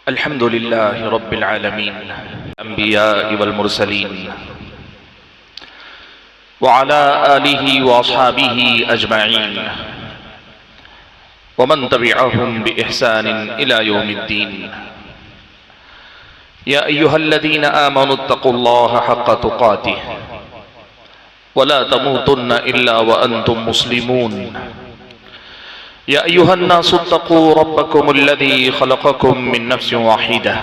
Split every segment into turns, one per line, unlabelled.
الحمد لله رب العالمين الأنبياء والمرسلين وعلى آله وأصحابه أجمعين ومن تبعهم بإحسان إلى يوم الدين. يا أيها الذين آمنوا اتقوا الله حق تقاته ولا تموتن إلا وأنتم مسلمون. يا أيها الناس اتقوا ربكم الذي خلقكم من نفس واحدة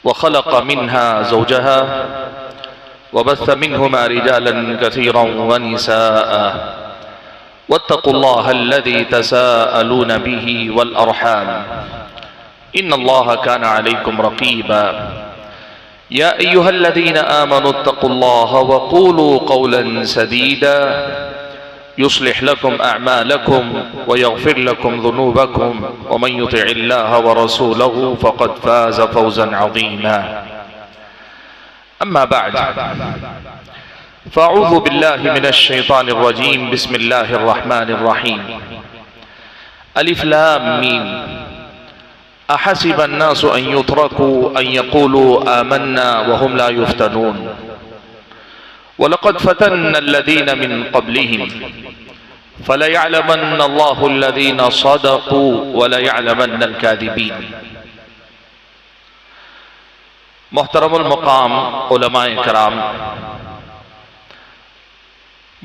وخلق منها زوجها وبث منهما رجالا كثيرا ونساء واتقوا الله الذي تساءلون به والأرحام إن الله كان عليكم رقيبا. يا أيها الذين آمنوا اتقوا الله وقولوا قولا سديدا يصلح لكم أعمالكم ويغفر لكم ذنوبكم ومن يطع الله ورسوله فقد فاز فوزا عظيما. أما بعد فأعوذ بالله من الشيطان الرجيم. بسم الله الرحمن الرحيم. ألف لام ميم. أحسب الناس أن يتركوا أن يقولوا آمنا وهم لا يفتنون ولقد فتنا الذين من قبلهم فليعلمن الله الذين صدقوا وليعلمن الكاذبين. محترم المقام علماء کرام،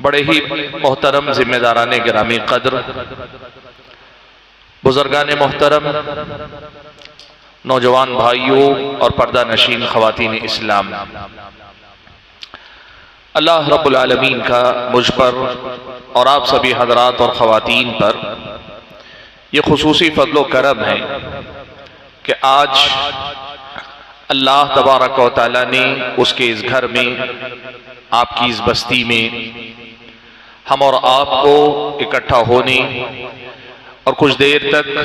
بڑے ہی محترم ذمہ داران گرامی قدر، بزرگان محترم، نوجوان بھائیوں اور پردہ نشین خواتین اسلام، اللہ رب العالمین کا مجھ پر اور آپ سبھی حضرات اور خواتین پر یہ خصوصی فضل و کرم ہے کہ آج اللہ تبارک و تعالیٰ نے اس کے اس گھر میں، آپ کی اس بستی میں ہم اور آپ کو اکٹھا ہونے اور کچھ دیر تک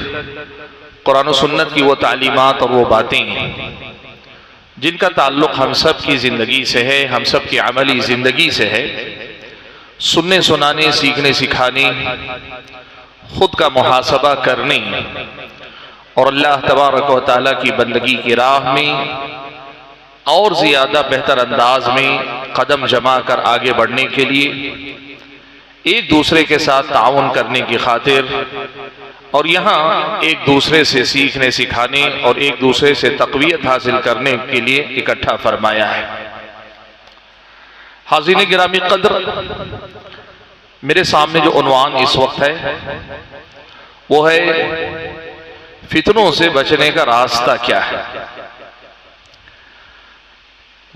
قرآن و سنت کی وہ تعلیمات اور وہ باتیں جن کا تعلق ہم سب کی زندگی سے ہے، ہم سب کی عملی زندگی سے ہے، سننے سنانے، سیکھنے سکھانے، خود کا محاسبہ کرنے اور اللہ تبارک و تعالیٰ کی بندگی کی راہ میں اور زیادہ بہتر انداز میں قدم جما کر آگے بڑھنے کے لیے ایک دوسرے کے ساتھ تعاون کرنے کی خاطر اور یہاں ایک دوسرے سے سیکھنے سکھانے اور ایک دوسرے سے تقویت حاصل کرنے کے لیے اکٹھا فرمایا ہے۔ حاضرین گرامی قدر، میرے سامنے جو عنوان اس وقت ہے وہ ہے فتنوں سے بچنے کا راستہ کیا ہے۔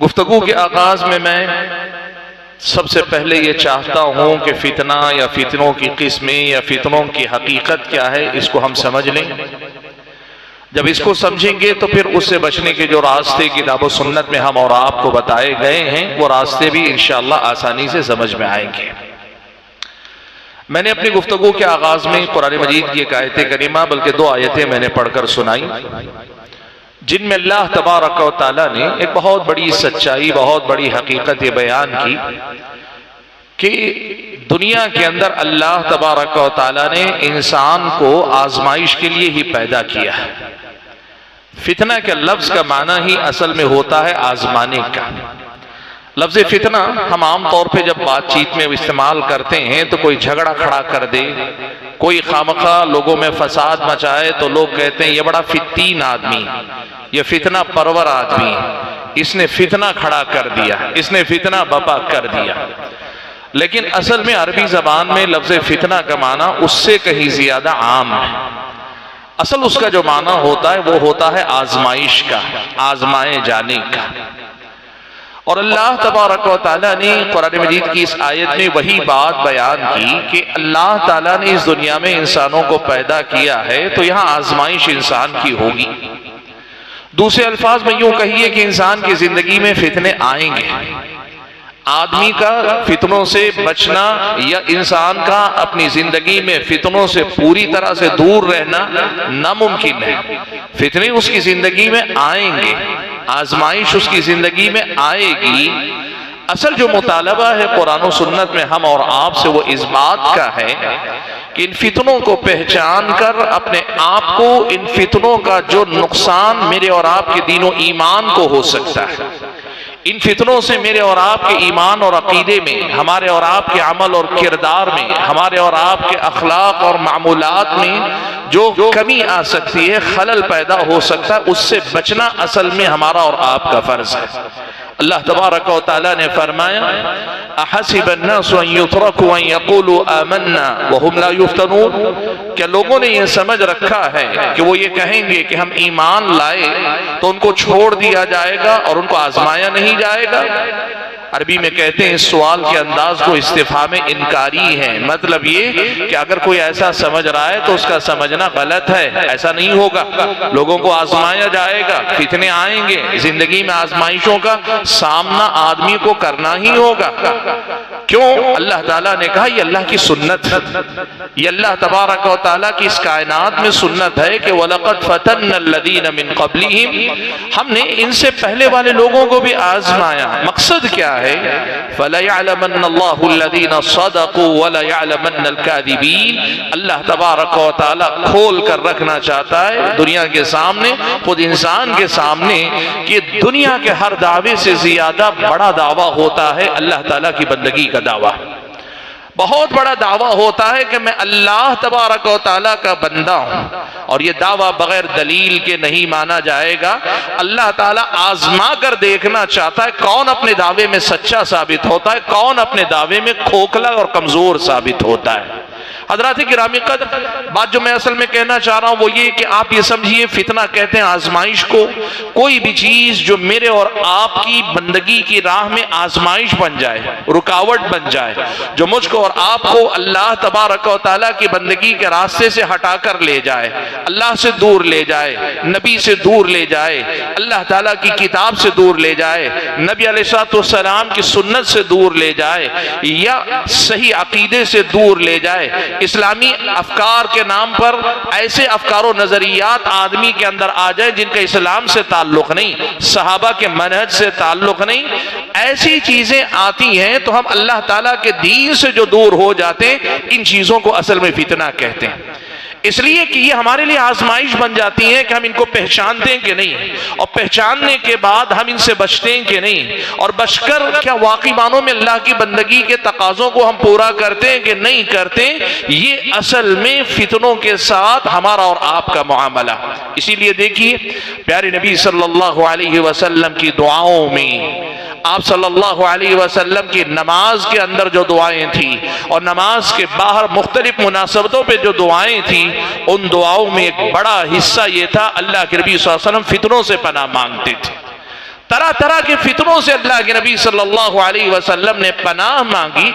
گفتگو کے آغاز میں سب سے پہلے یہ چاہتا ہوں کہ فتنہ یا فتنوں کی قسمیں یا فتنوں کی حقیقت کیا ہے اس کو ہم سمجھ لیں۔ جب اس کو سمجھیں گے تو پھر اس سے بچنے کے جو راستے کتاب و سنت میں ہم اور آپ کو بتائے گئے ہیں وہ راستے بھی انشاءاللہ آسانی سے سمجھ میں آئیں گے۔ میں نے اپنی گفتگو کے آغاز میں قرآن مجید کی ایک آیت کریمہ بلکہ دو آیتیں میں نے پڑھ کر سنائی جن میں اللہ تبارک و تعالیٰ نے ایک بہت بڑی سچائی، بہت بڑی حقیقت بیان کی کہ دنیا کے اندر اللہ تبارک و تعالیٰ نے انسان کو آزمائش کے لیے ہی پیدا کیا ہے۔ فتنہ کے لفظ کا معنی ہی اصل میں ہوتا ہے آزمانے کا۔ لفظ فتنہ ہم عام طور پہ جب بات چیت میں استعمال کرتے ہیں تو کوئی جھگڑا کھڑا کر دے، کوئی خامخواہ لوگوں میں فساد مچائے تو لوگ کہتے ہیں یہ بڑا فتین آدمی، یہ فتنہ پرور آدمی، اس نے فتنہ کھڑا کر دیا، اس نے فتنہ بپا کر دیا۔ لیکن اصل میں عربی زبان میں لفظ فتنہ کا معنی اس سے کہیں زیادہ عام ہے۔ اصل اس کا جو معنی ہوتا ہے وہ ہوتا ہے آزمائش کا، آزمائے جانے کا۔ اور اللہ تبارک و تعالیٰ نے قرآن مجید کی اس آیت میں وہی بات بیان کی کہ اللہ تعالیٰ نے اس دنیا میں انسانوں کو پیدا کیا ہے تو یہاں آزمائش انسان کی ہوگی۔ دوسرے الفاظ میں یوں کہیے کہ انسان کی زندگی میں فتنے آئیں گے۔ آدمی کا فتنوں سے بچنا یا انسان کا اپنی زندگی میں فتنوں سے پوری طرح سے دور رہنا ناممکن ہے۔ فتنے اس کی زندگی میں آئیں گے، آزمائش اس کی زندگی میں آئے گی۔ اصل جو مطالبہ ہے قرآن و سنت میں ہم اور آپ سے وہ اس بات کا ہے کہ ان فتنوں کو پہچان کر اپنے آپ کو ان فتنوں کا جو نقصان میرے اور آپ کے دین و ایمان کو ہو سکتا ہے، ان فتنوں سے میرے اور آپ کے ایمان اور عقیدے میں، ہمارے اور آپ کے عمل اور کردار میں، ہمارے اور آپ کے اخلاق اور معمولات میں جو کمی آ سکتی ہے، خلل پیدا ہو سکتا ہے، اس سے بچنا اصل میں ہمارا اور آپ کا فرض ہے۔ اللہ تبارک و تعالیٰ نے فرمایا احسب الناس ان يتركوا ان يقولوا آمنا وهم لا يفتنون، کیا لوگوں نے یہ سمجھ رکھا ہے کہ وہ یہ کہیں گے کہ ہم ایمان لائے تو ان کو چھوڑ دیا جائے گا اور ان کو آزمایا نہیں جائے گا؟ عربی میں کہتے ہیں اس سوال کے انداز کو استفہام انکاری ہے، مطلب یہ کہ اگر کوئی ایسا سمجھ رہا ہے تو اس کا سمجھنا غلط ہے، ایسا نہیں ہوگا، لوگوں کو آزمایا جائے گا، فتنے آئیں گے، زندگی میں آزمائشوں کا سامنا آدمی کو کرنا ہی ہوگا۔ کیوں؟ اللہ تعالیٰ نے کہا یہ اللہ کی سنت ہے، یہ اللہ تبارک و تعالیٰ کی اس کائنات میں سنت ہے کہ وَلَقَدْ فَتَنَّ الَّذِينَ مِن قَبْلِهِمْ، ہم نے ان سے پہلے والے لوگوں کو بھی آزمایا۔ مقصد کیا ہے؟ فَلَيَعْلَمَنَّ اللَّهُ الَّذِينَ صَدَقُوا وَلَيَعْلَمَنَّ الْكَاذِبِينَ، اللہ تبارک و تعالیٰ کھول کر رکھنا چاہتا ہے دنیا کے سامنے، خود انسان کے سامنے، کہ دنیا کے ہر دعوے سے زیادہ بڑا دعویٰ ہوتا ہے اللہ تعالیٰ کی بندگی کا دعویٰ۔ بہت بڑا دعویٰ ہوتا ہے کہ میں اللہ تبارک و تعالیٰ کا بندہ ہوں، اور یہ دعویٰ بغیر دلیل کے نہیں مانا جائے گا۔ اللہ تعالیٰ آزما کر دیکھنا چاہتا ہے کون اپنے دعوے میں سچا ثابت ہوتا ہے، کون اپنے دعوے میں کھوکھلا اور کمزور ثابت ہوتا ہے۔ حضرات گرامی قدر، بات جو میں اصل میں کہنا چاہ رہا ہوں وہ یہ کہ آپ یہ سمجھیے فتنہ کہتے ہیں آزمائش کو، کوئی بھی چیز جو میرے اور آپ کی بندگی کی راہ میں آزمائش بن جائے، رکاوٹ بن جائے، جو مجھ کو اور آپ کو اللہ تبارک و تعالیٰ کی بندگی کے راستے سے ہٹا کر لے جائے، اللہ سے دور لے جائے، نبی سے دور لے جائے، اللہ تعالیٰ کی کتاب سے دور لے جائے، نبی علیہ السلام کی سنت سے دور لے جائے، یا صحیح عقیدے سے دور لے جائے، اسلامی افکار کے نام پر ایسے افکار و نظریات آدمی کے اندر آ جائے جن کا اسلام سے تعلق نہیں، صحابہ کے منہج سے تعلق نہیں، ایسی چیزیں آتی ہیں تو ہم اللہ تعالیٰ کے دین سے جو دور ہو جاتے ہیں، ان چیزوں کو اصل میں فتنہ کہتے ہیں۔ اس لیے کہ یہ ہمارے لیے آزمائش بن جاتی ہے کہ ہم ان کو پہچانتے ہیں کہ نہیں، اور پہچاننے کے بعد ہم ان سے بچتے ہیں کہ نہیں، اور بچ کر کیا واقعی معنوں میں اللہ کی بندگی کے تقاضوں کو ہم پورا کرتے ہیں کہ نہیں کرتے۔ یہ اصل میں فتنوں کے ساتھ ہمارا اور آپ کا معاملہ۔ اسی لیے دیکھیے پیارے نبی صلی اللہ علیہ وسلم کی دعاؤں میں، آپ صلی اللہ علیہ وسلم کی نماز کے اندر جو دعائیں تھیں اور نماز کے باہر مختلف مناسبتوں پہ جو دعائیں تھیں، ان دعاؤں میں ایک بڑا حصہ یہ تھا اللہ کے نبی صلی اللہ علیہ وسلم فتنوں سے پناہ مانگتے تھے۔ طرح طرح کے فتنوں سے اللہ کے نبی صلی اللہ علیہ وسلم نے پناہ مانگی،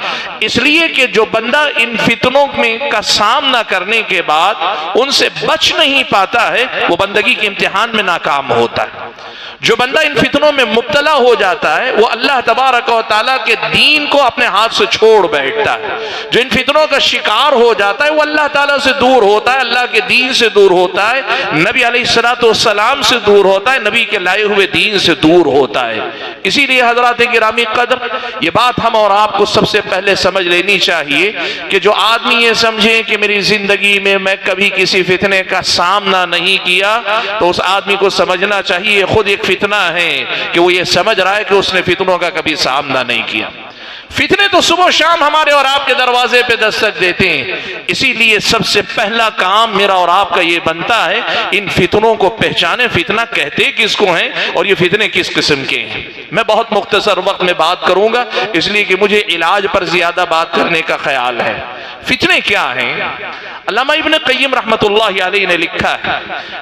اس لیے کہ جو بندہ ان فتنوں میں کا سامنا کرنے کے بعد ان سے بچ نہیں پاتا ہے، وہ بندگی کے امتحان میں ناکام ہوتا ہے۔ جو بندہ ان فتنوں میں مبتلا ہو جاتا ہے وہ اللہ تبارک و تعالیٰ کے دین کو اپنے ہاتھ سے چھوڑ بیٹھتا ہے۔ جو ان فتنوں کا شکار ہو جاتا ہے وہ اللہ تعالیٰ سے دور ہوتا ہے، اللہ کے دین سے دور ہوتا ہے، نبی علیہ السلام سے دور ہوتا ہے، نبی کے لائے ہوئے دین سے دور ہوتا ہے۔ اسی لیے حضرات گرامی قدر، یہ بات ہم اور آپ کو سب سے پہلے سمجھ لینی چاہیے کہ جو آدمی یہ سمجھے کہ میری زندگی میں میں کبھی کسی فتنے کا سامنا نہیں کیا، تو اس آدمی کو سمجھنا چاہیے خود ایک فتنہ ہے کہ وہ یہ سمجھ رہا ہے کہ اس نے فتنوں کا کبھی سامنا نہیں کیا۔ فتنے تو صبح و شام ہمارے اور آپ کے دروازے پہ دستک دیتے ہیں، اسی لیے سب سے پہلا کام میرا اور آپ کا یہ بنتا ہے ان فتنوں کو پہچانے، فتنہ کہتے کس کو ہیں اور یہ فتنے کس قسم کے ہیں۔ میں بہت مختصر وقت میں بات کروں گا، اس لیے کہ مجھے علاج پر زیادہ بات کرنے کا خیال ہے۔ فتنے کیا ہیں؟ علامہ ابن قیم رحمت اللہ علیہ نے لکھا ہے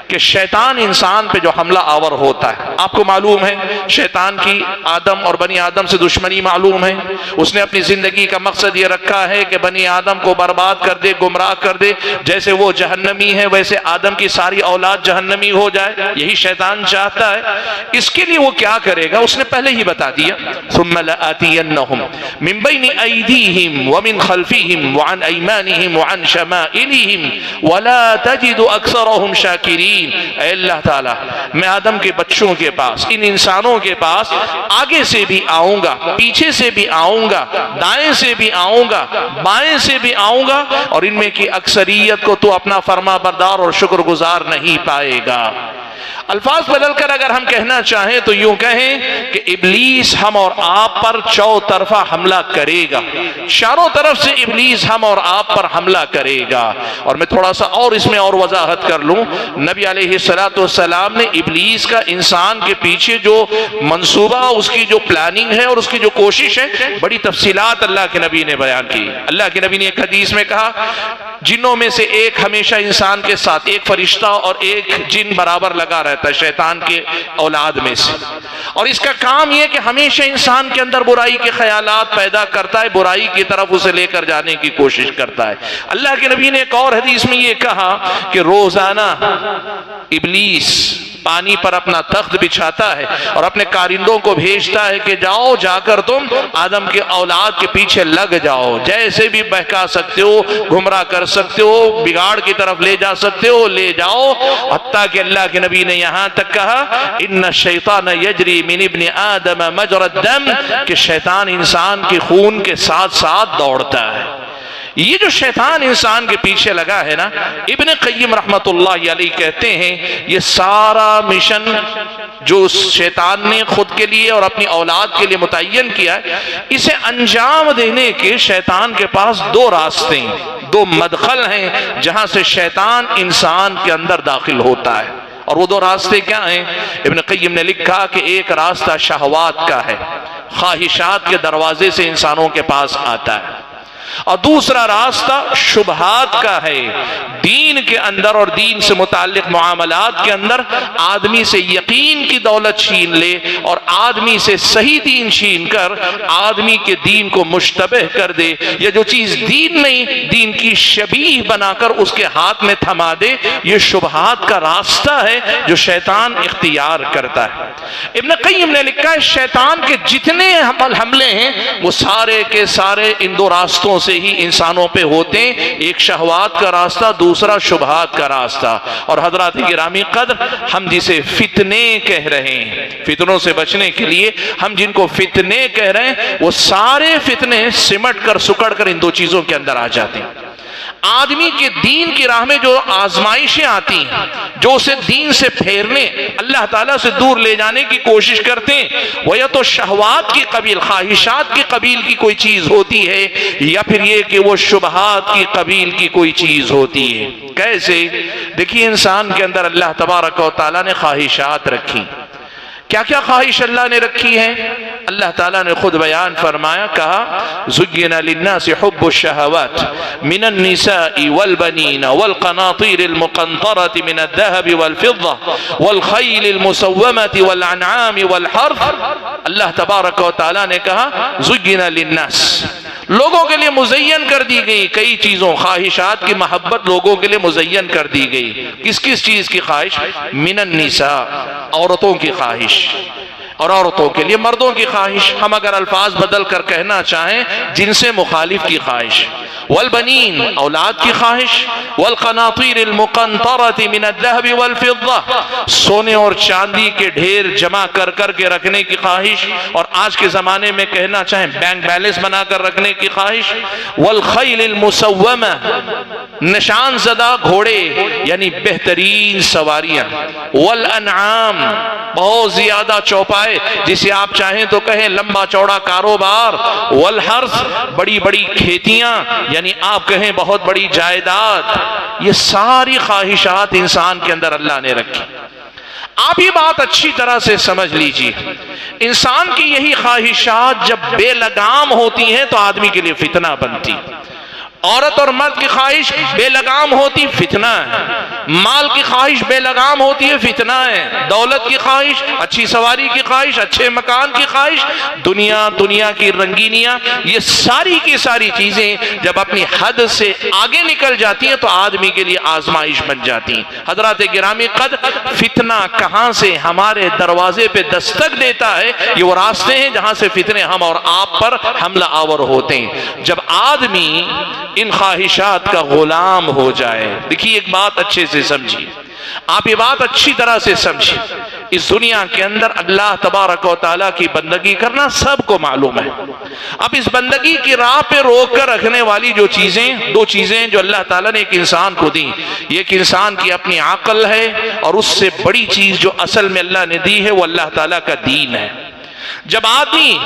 کہ شیطان انسان پہ جو حملہ آور ہوتا ہے، آپ کو معلوم ہے شیطان کی آدم اور بنی آدم سے دشمنی معلوم ہے، اس نے اپنی زندگی کا مقصد یہ رکھا ہے کہ بنی آدم کو برباد کر دے، گمراہ کر دے، جیسے وہ جہنمی ہے ویسے آدم کی ساری اولاد جہنمی ہو جائے، یہی شیطان چاہتا ہے۔ اس کے لیے وہ کیا کرے گا اس نے پہلے ہی بتا دیا، ثم لآتینہم من بین ایدیہم ومن خلفہم وعن ایمانہم وعن شمائلہم علیہم ولا تجد اکثرهم شاکرین۔ اے اللہ تعالیٰ، میں آدم کے بچوں کے پاس، ان انسانوں کے پاس آگے سے بھی آؤں گا، پیچھے سے بھی آؤں گا، دائیں سے بھی آؤں گا، بائیں سے بھی آؤں گا، اور ان میں کی اکثریت کو تو اپنا فرما بردار اور شکر گزار نہیں پائے گا۔ الفاظ بدل کر اگر ہم کہنا چاہیں تو یوں کہیں کہ ابلیس ہم اور آپ پر چوطرفہ حملہ کرے گا، چاروں طرف سے ابلیس ہم اور آپ پر حملہ کرے گا۔ اور میں تھوڑا سا اور اس میں اور وضاحت کر لوں، نبی علیہ السلام نے ابلیس کا انسان کے پیچھے جو منصوبہ، اس کی جو پلاننگ ہے اور اس کی جو کوشش ہے، بڑی تفصیلات اللہ کے نبی نے بیان کی۔ اللہ کے نبی نے ایک حدیث میں کہا، جنوں میں سے ایک ہمیشہ انسان کے ساتھ، ایک فرشتہ اور ایک جن برابر لگا رہتا ہے شیطان کے اولاد میں سے، اور اس کا کام یہ کہ ہمیشہ انسان کے اندر برائی کے خیالات پیدا کرتا ہے، برائی کی طرف اسے لے کر جانے کی کوشش کرتا ہے۔ اللہ کے نبی نے ایک اور حدیث میں یہ کہا کہ روزانہ ابلیس پانی پر اپنا تخت بچھاتا ہے اور اپنے کارندوں کو بھیجتا ہے کہ جاؤ، جا کر تم آدم کے اولاد کے پیچھے لگ جاؤ، جیسے بھی بہکا سکتے ہو، گمراہ کر سکتے ہو، بگاڑ کی طرف لے جا سکتے ہو لے جاؤ۔ حتیٰ کہ اللہ کے نبی نے یہاں تک کہا ان الشیطان یجری من ابن آدم مجرى الدم، کہ شیطان انسان کے خون کے ساتھ ساتھ دوڑتا ہے۔ یہ جو شیطان انسان کے پیچھے لگا ہے نا، ابن قیم رحمت اللہ علیہ کہتے ہیں یہ سارا مشن جو شیطان نے خود کے لیے اور اپنی اولاد کے لیے متعین کیا ہے، اسے انجام دینے کے شیطان کے پاس دو راستے ہیں، دو مدخل ہیں جہاں سے شیطان انسان کے اندر داخل ہوتا ہے۔ اور وہ دو راستے کیا ہیں؟ ابن قیم نے لکھا کہ ایک راستہ شہوات کا ہے، خواہشات کے دروازے سے انسانوں کے پاس آتا ہے، اور دوسرا راستہ شبہات کا ہے، دین کے اندر اور دین سے متعلق معاملات کے اندر آدمی سے یقین کی دولت چھین لے اور آدمی سے صحیح دین چھین کر آدمی کے دین کو مشتبہ کر دے، یا جو چیز دین نہیں دین کی شبیہ بنا کر اس کے ہاتھ میں تھما دے۔ یہ شبہات کا راستہ ہے جو شیطان اختیار کرتا ہے۔ ابن قیم نے لکھا ہے شیطان کے جتنے حملے ہیں وہ سارے کے سارے ان دو راستوں سے ہی انسانوں پہ ہوتے ہیں، ایک شہوات کا راستہ، دوسرا شبہات کا راستہ۔ اور حضرات گرامی قدر، ہم جسے فتنے کہہ رہے ہیں، فتنوں سے بچنے کے لیے ہم جن کو فتنے کہہ رہے ہیں، وہ سارے فتنے سمٹ کر سکڑ کر ان دو چیزوں کے اندر آ جاتے ہیں۔ آدمی کے دین کی راہ میں جو آزمائشیں آتی ہیں، جو اسے دین سے پھیرنے، اللہ تعالیٰ سے دور لے جانے کی کوشش کرتے ہیں، وہ یا تو شہوات کی قبیل، خواہشات کی قبیل کی کوئی چیز ہوتی ہے، یا پھر یہ کہ وہ شبہات کی قبیل کی کوئی چیز ہوتی ہے۔ کیسے؟ دیکھیے انسان کے اندر اللہ تبارک و تعالیٰ نے خواہشات رکھی۔ کیا کیا خواہش اللہ نے رکھی ہے؟ اللہ تعالیٰ نے خود بیان فرمایا، کہا زُيِّنَ لِلنَّاسِ حُبُّ الشَّهَوَاتِ مِنَ النِّسَاءِ وَالْبَنِينَ وَالْقَنَاطِيرِ الْمُقَنطَرَةِ مِنَ الذَّهَبِ وَالْفِضَّةِ وَالْخَيْلِ الْمُسَوَّمَةِ وَالْأَنْعَامِ وَالْحَرْثِ۔ اللہ تبارک و تعالیٰ نے کہا زُيِّنَ لِلنَّاسِ، لوگوں کے لیے مزین کر دی گئی کئی چیزوں، خواہشات کی محبت لوگوں کے لیے مزین کر دی گئی۔ کس کس چیز کی خواہش؟ من النساء، عورتوں کی خواہش، اور عورتوں کے لیے مردوں کی خواہش، ہم اگر الفاظ بدل کر کہنا چاہیں جن سے مخالف کی خواہش، والبنین، اولاد کی خواہش، والقناطیر المقنطرۃ من الذهب والفضة، سونے اور چاندی کے ڈھیر جمع کر کر کے رکھنے کی خواہش، اور آج کے زمانے میں کہنا چاہیں بینک بیلنس بنا کر رکھنے کی خواہش، والخیل المسومہ، نشان زدہ گھوڑے یعنی بہترین سواریاں، والانعام، بہت زیادہ چوپائے جسے آپ چاہیں تو کہیں لمبا چوڑا کاروبار، والحرث، بڑی بڑی کھیتیاں یعنی آپ کہیں بہت بڑی جائیداد۔ یہ ساری خواہشات انسان کے اندر اللہ نے رکھی۔ آپ یہ بات اچھی طرح سے سمجھ لیجئے، انسان کی یہی خواہشات جب بے لگام ہوتی ہیں تو آدمی کے لیے فتنہ بنتی۔ عورت اور مرد کی خواہش بے لگام ہوتی، فتنہ ہے۔ مال کی خواہش بے لگام ہوتی ہے، فتنہ ہے۔ دولت کی خواہش، اچھی سواری کی خواہش، اچھے مکان کی خواہش، دنیا کی رنگینیاں، یہ ساری کی ساری چیزیں جب اپنی حد سے آگے نکل جاتی ہیں تو آدمی کے لیے آزمائش بن جاتی ہیں۔ حضرات گرامی قدر، فتنہ کہاں سے ہمارے دروازے پہ دستک دیتا ہے؟ یہ وہ راستے ہیں جہاں سے فتنے ہم اور آپ پر حملہ آور ہوتے ہیں۔ جب آدمی ان خواہشات کا غلام ہو جائے۔ دیکھیے ایک بات اچھے سے سمجھیے، آپ یہ بات اچھی طرح سے سمجھیں، اس دنیا کے اندر اللہ تبارک و تعالیٰ کی بندگی کرنا سب کو معلوم ہے۔ اب اس بندگی کی راہ پہ روک کر رکھنے والی جو چیزیں، دو چیزیں جو اللہ تعالیٰ نے ایک انسان کو دی، یہ ایک انسان کی اپنی عقل ہے، اور اس سے بڑی چیز جو اصل میں اللہ نے دی ہے وہ اللہ تعالیٰ کا دین ہے۔ جب آدمی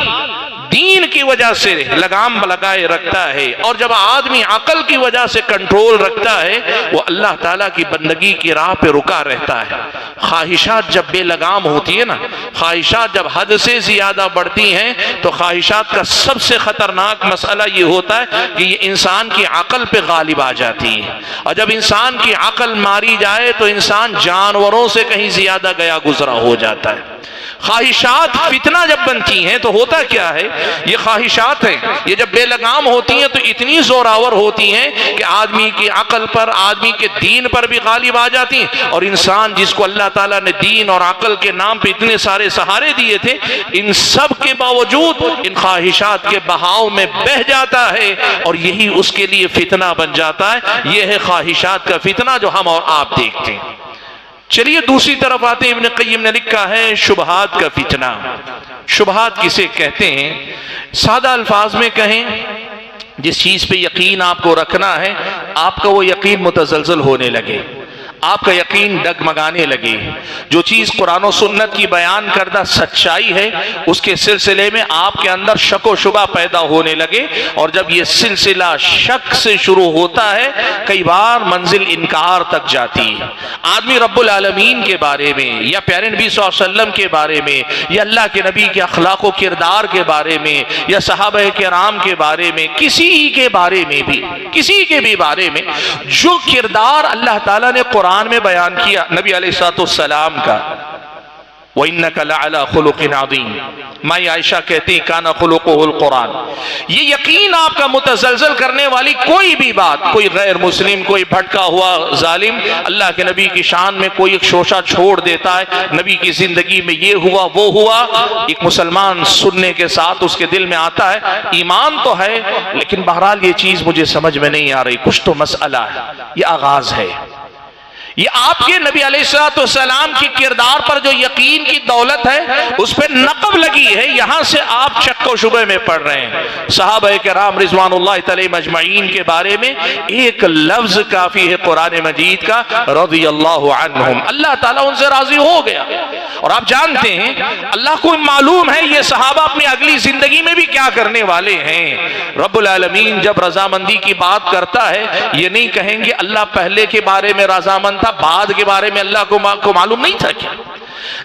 دین کی وجہ سے لگام لگائے رکھتا ہے، اور جب آدمی عقل کی وجہ سے کنٹرول رکھتا ہے، وہ اللہ تعالیٰ کی بندگی کی راہ پہ رکا رہتا ہے۔ خواہشات جب بے لگام ہوتی ہے نا، خواہشات جب حد سے زیادہ بڑھتی ہیں، تو خواہشات کا سب سے خطرناک مسئلہ یہ ہوتا ہے کہ یہ انسان کی عقل پہ غالب آ جاتی ہے، اور جب انسان کی عقل ماری جائے تو انسان جانوروں سے کہیں زیادہ گیا گزرا ہو جاتا ہے۔ خواہشات فتنہ جب بنتی ہیں تو ہوتا کیا ہے، یہ خواہشات ہیں، یہ جب بے لگام ہوتی ہیں تو اتنی زوراور ہوتی ہیں کہ آدمی کی عقل پر، آدمی کے دین پر بھی غالب آ جاتی ہیں، اور انسان جس کو اللہ تعالیٰ نے دین اور عقل کے نام پہ اتنے سارے سہارے دیے تھے، ان سب کے باوجود ان خواہشات کے بہاؤ میں بہہ جاتا ہے، اور یہی اس کے لیے فتنہ بن جاتا ہے۔ یہ ہے خواہشات کا فتنہ جو ہم اور آپ دیکھتے ہیں۔ چلیے دوسری طرف آتے ہیں، ابن قیم نے لکھا ہے شبہات کا فتنہ۔ شبہات کسے کہتے ہیں؟ سادہ الفاظ میں کہیں، جس چیز پہ یقین آپ کو رکھنا ہے، آپ کا وہ یقین متزلزل ہونے لگے، آپ کا یقین ڈگمگانے لگے، جو چیز قرآن و سنت کی بیان کردہ سچائی ہے اس کے سلسلے میں آپ کے اندر شک و شبہ پیدا ہونے لگے، اور جب یہ سلسلہ شک سے شروع ہوتا ہے کئی بار منزل انکار تک جاتی ہے۔ آدمی رب العالمین کے بارے میں، یا پیارے نبی صلی اللہ علیہ وسلم کے بارے میں، یا اللہ کے نبی کے اخلاق و کردار کے بارے میں، یا صحابہ کرام کے بارے میں، کسی کے بارے میں بھی، کسی کے بھی بارے میں جو کردار اللہ تعالیٰ نے قرآن میں بیان کیا نبی علیہ الصلوۃ والسلام کا، وَإِنَّكَ لَعَلَىٰ خُلُقٍ عَظِيمٍ، ماں عائشہ کہتی کَانَ خُلُقُهُ الْقُرْآنِ۔ یہ یقین آپ کا متزلزل کرنے والی کوئی بھی بات، کوئی غیر مسلم، کوئی بھٹکا ہوا ظالم اللہ کے نبی کی شان میں کوئی ایک شوشہ چھوڑ دیتا ہے، نبی کی زندگی میں یہ ہوا وہ ہوا، ایک مسلمان سننے کے ساتھ اس کے دل میں آتا ہے ایمان تو ہے، لیکن بہرحال یہ چیز مجھے سمجھ میں نہیں آ رہی، کچھ تو مسئلہ ہے۔ یہ آغاز ہے، یہ آپ کے نبی علیہ الصلوۃ والسلام کی کردار پر جو یقین کی دولت ہے اس پہ نقب لگی ہے، یہاں سے آپ شک و شبہ میں پڑ رہے ہیں۔ صحابہ کرام رضوان اللہ تعالی مجمعین کے بارے میں ایک لفظ کافی ہے قرآن مجید کا، رضی اللہ عنہم، اللہ تعالیٰ ان سے راضی ہو گیا۔ اور آپ جانتے ہیں اللہ کو معلوم ہے یہ صحابہ اپنی اگلی زندگی میں بھی کیا کرنے والے ہیں۔ رب العالمین جب رضامندی کی بات کرتا ہے، یہ نہیں کہیں گے اللہ پہلے کے بارے میں رضامند تھا، بعد کے بارے میں اللہ کو معلوم نہیں تھا کیا؟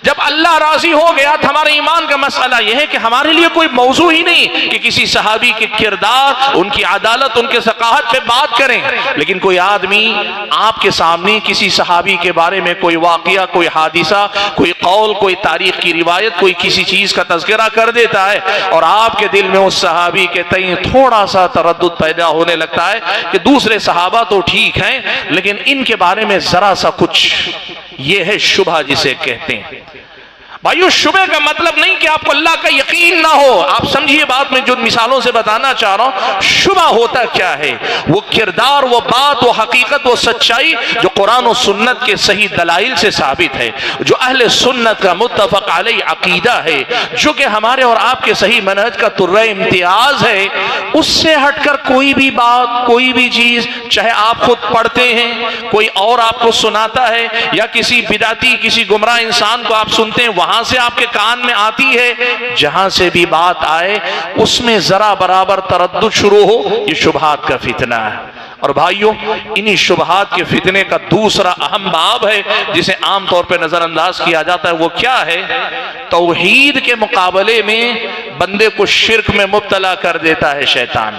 جب اللہ راضی ہو گیا تو ہمارے ایمان کا مسئلہ یہ ہے کہ ہمارے لیے کوئی موضوع ہی نہیں کہ کسی صحابی کے کردار، ان کی عدالت، ان کے ثقافت پہ بات کریں، لیکن کوئی آدمی آپ کے سامنے کسی صحابی کے بارے میں کوئی واقعہ، کوئی حادثہ، کوئی قول، کوئی تاریخ کی روایت، کوئی کسی چیز کا تذکرہ کر دیتا ہے، اور آپ کے دل میں اس صحابی کے تئیں تھوڑا سا تردد پیدا ہونے لگتا ہے کہ دوسرے صحابہ تو ٹھیک ہیں لیکن ان کے بارے میں ذرا سا کچھ، یہ ہے شبہ جسے کہتے ہیں۔ بھائیو شبہ کا مطلب نہیں کہ آپ کو اللہ کا یقین نہ ہو، آپ سمجھیے بات میں جو مثالوں سے بتانا چاہ رہا ہوں۔ شبہ ہوتا کیا ہے؟ وہ کردار، وہ بات، وہ حقیقت، وہ سچائی جو قرآن و سنت کے صحیح دلائل سے ثابت ہے، جو اہل سنت کا متفق علیہ عقیدہ ہے، جو کہ ہمارے اور آپ کے صحیح منہج کا طرۂ امتیاز ہے، اس سے ہٹ کر کوئی بھی بات، کوئی بھی چیز، چاہے آپ خود پڑھتے ہیں، کوئی اور آپ کو سناتا ہے، یا کسی بدعتی، کسی گمراہ انسان کو آپ سنتے ہیں، وہاں سے آپ کے کان میں آتی ہے، جہاں سے بھی بات آئے اس میں ذرا برابر تردد شروع ہو، یہ شبہات کا فتنہ ہے۔ اور بھائیوں انہی شبہات کے فتنے کا دوسرا اہم باب ہے جسے عام طور پہ نظر انداز کیا جاتا ہے، وہ کیا ہے؟ توحید کے مقابلے میں بندے کو شرک میں مبتلا کر دیتا ہے شیطان،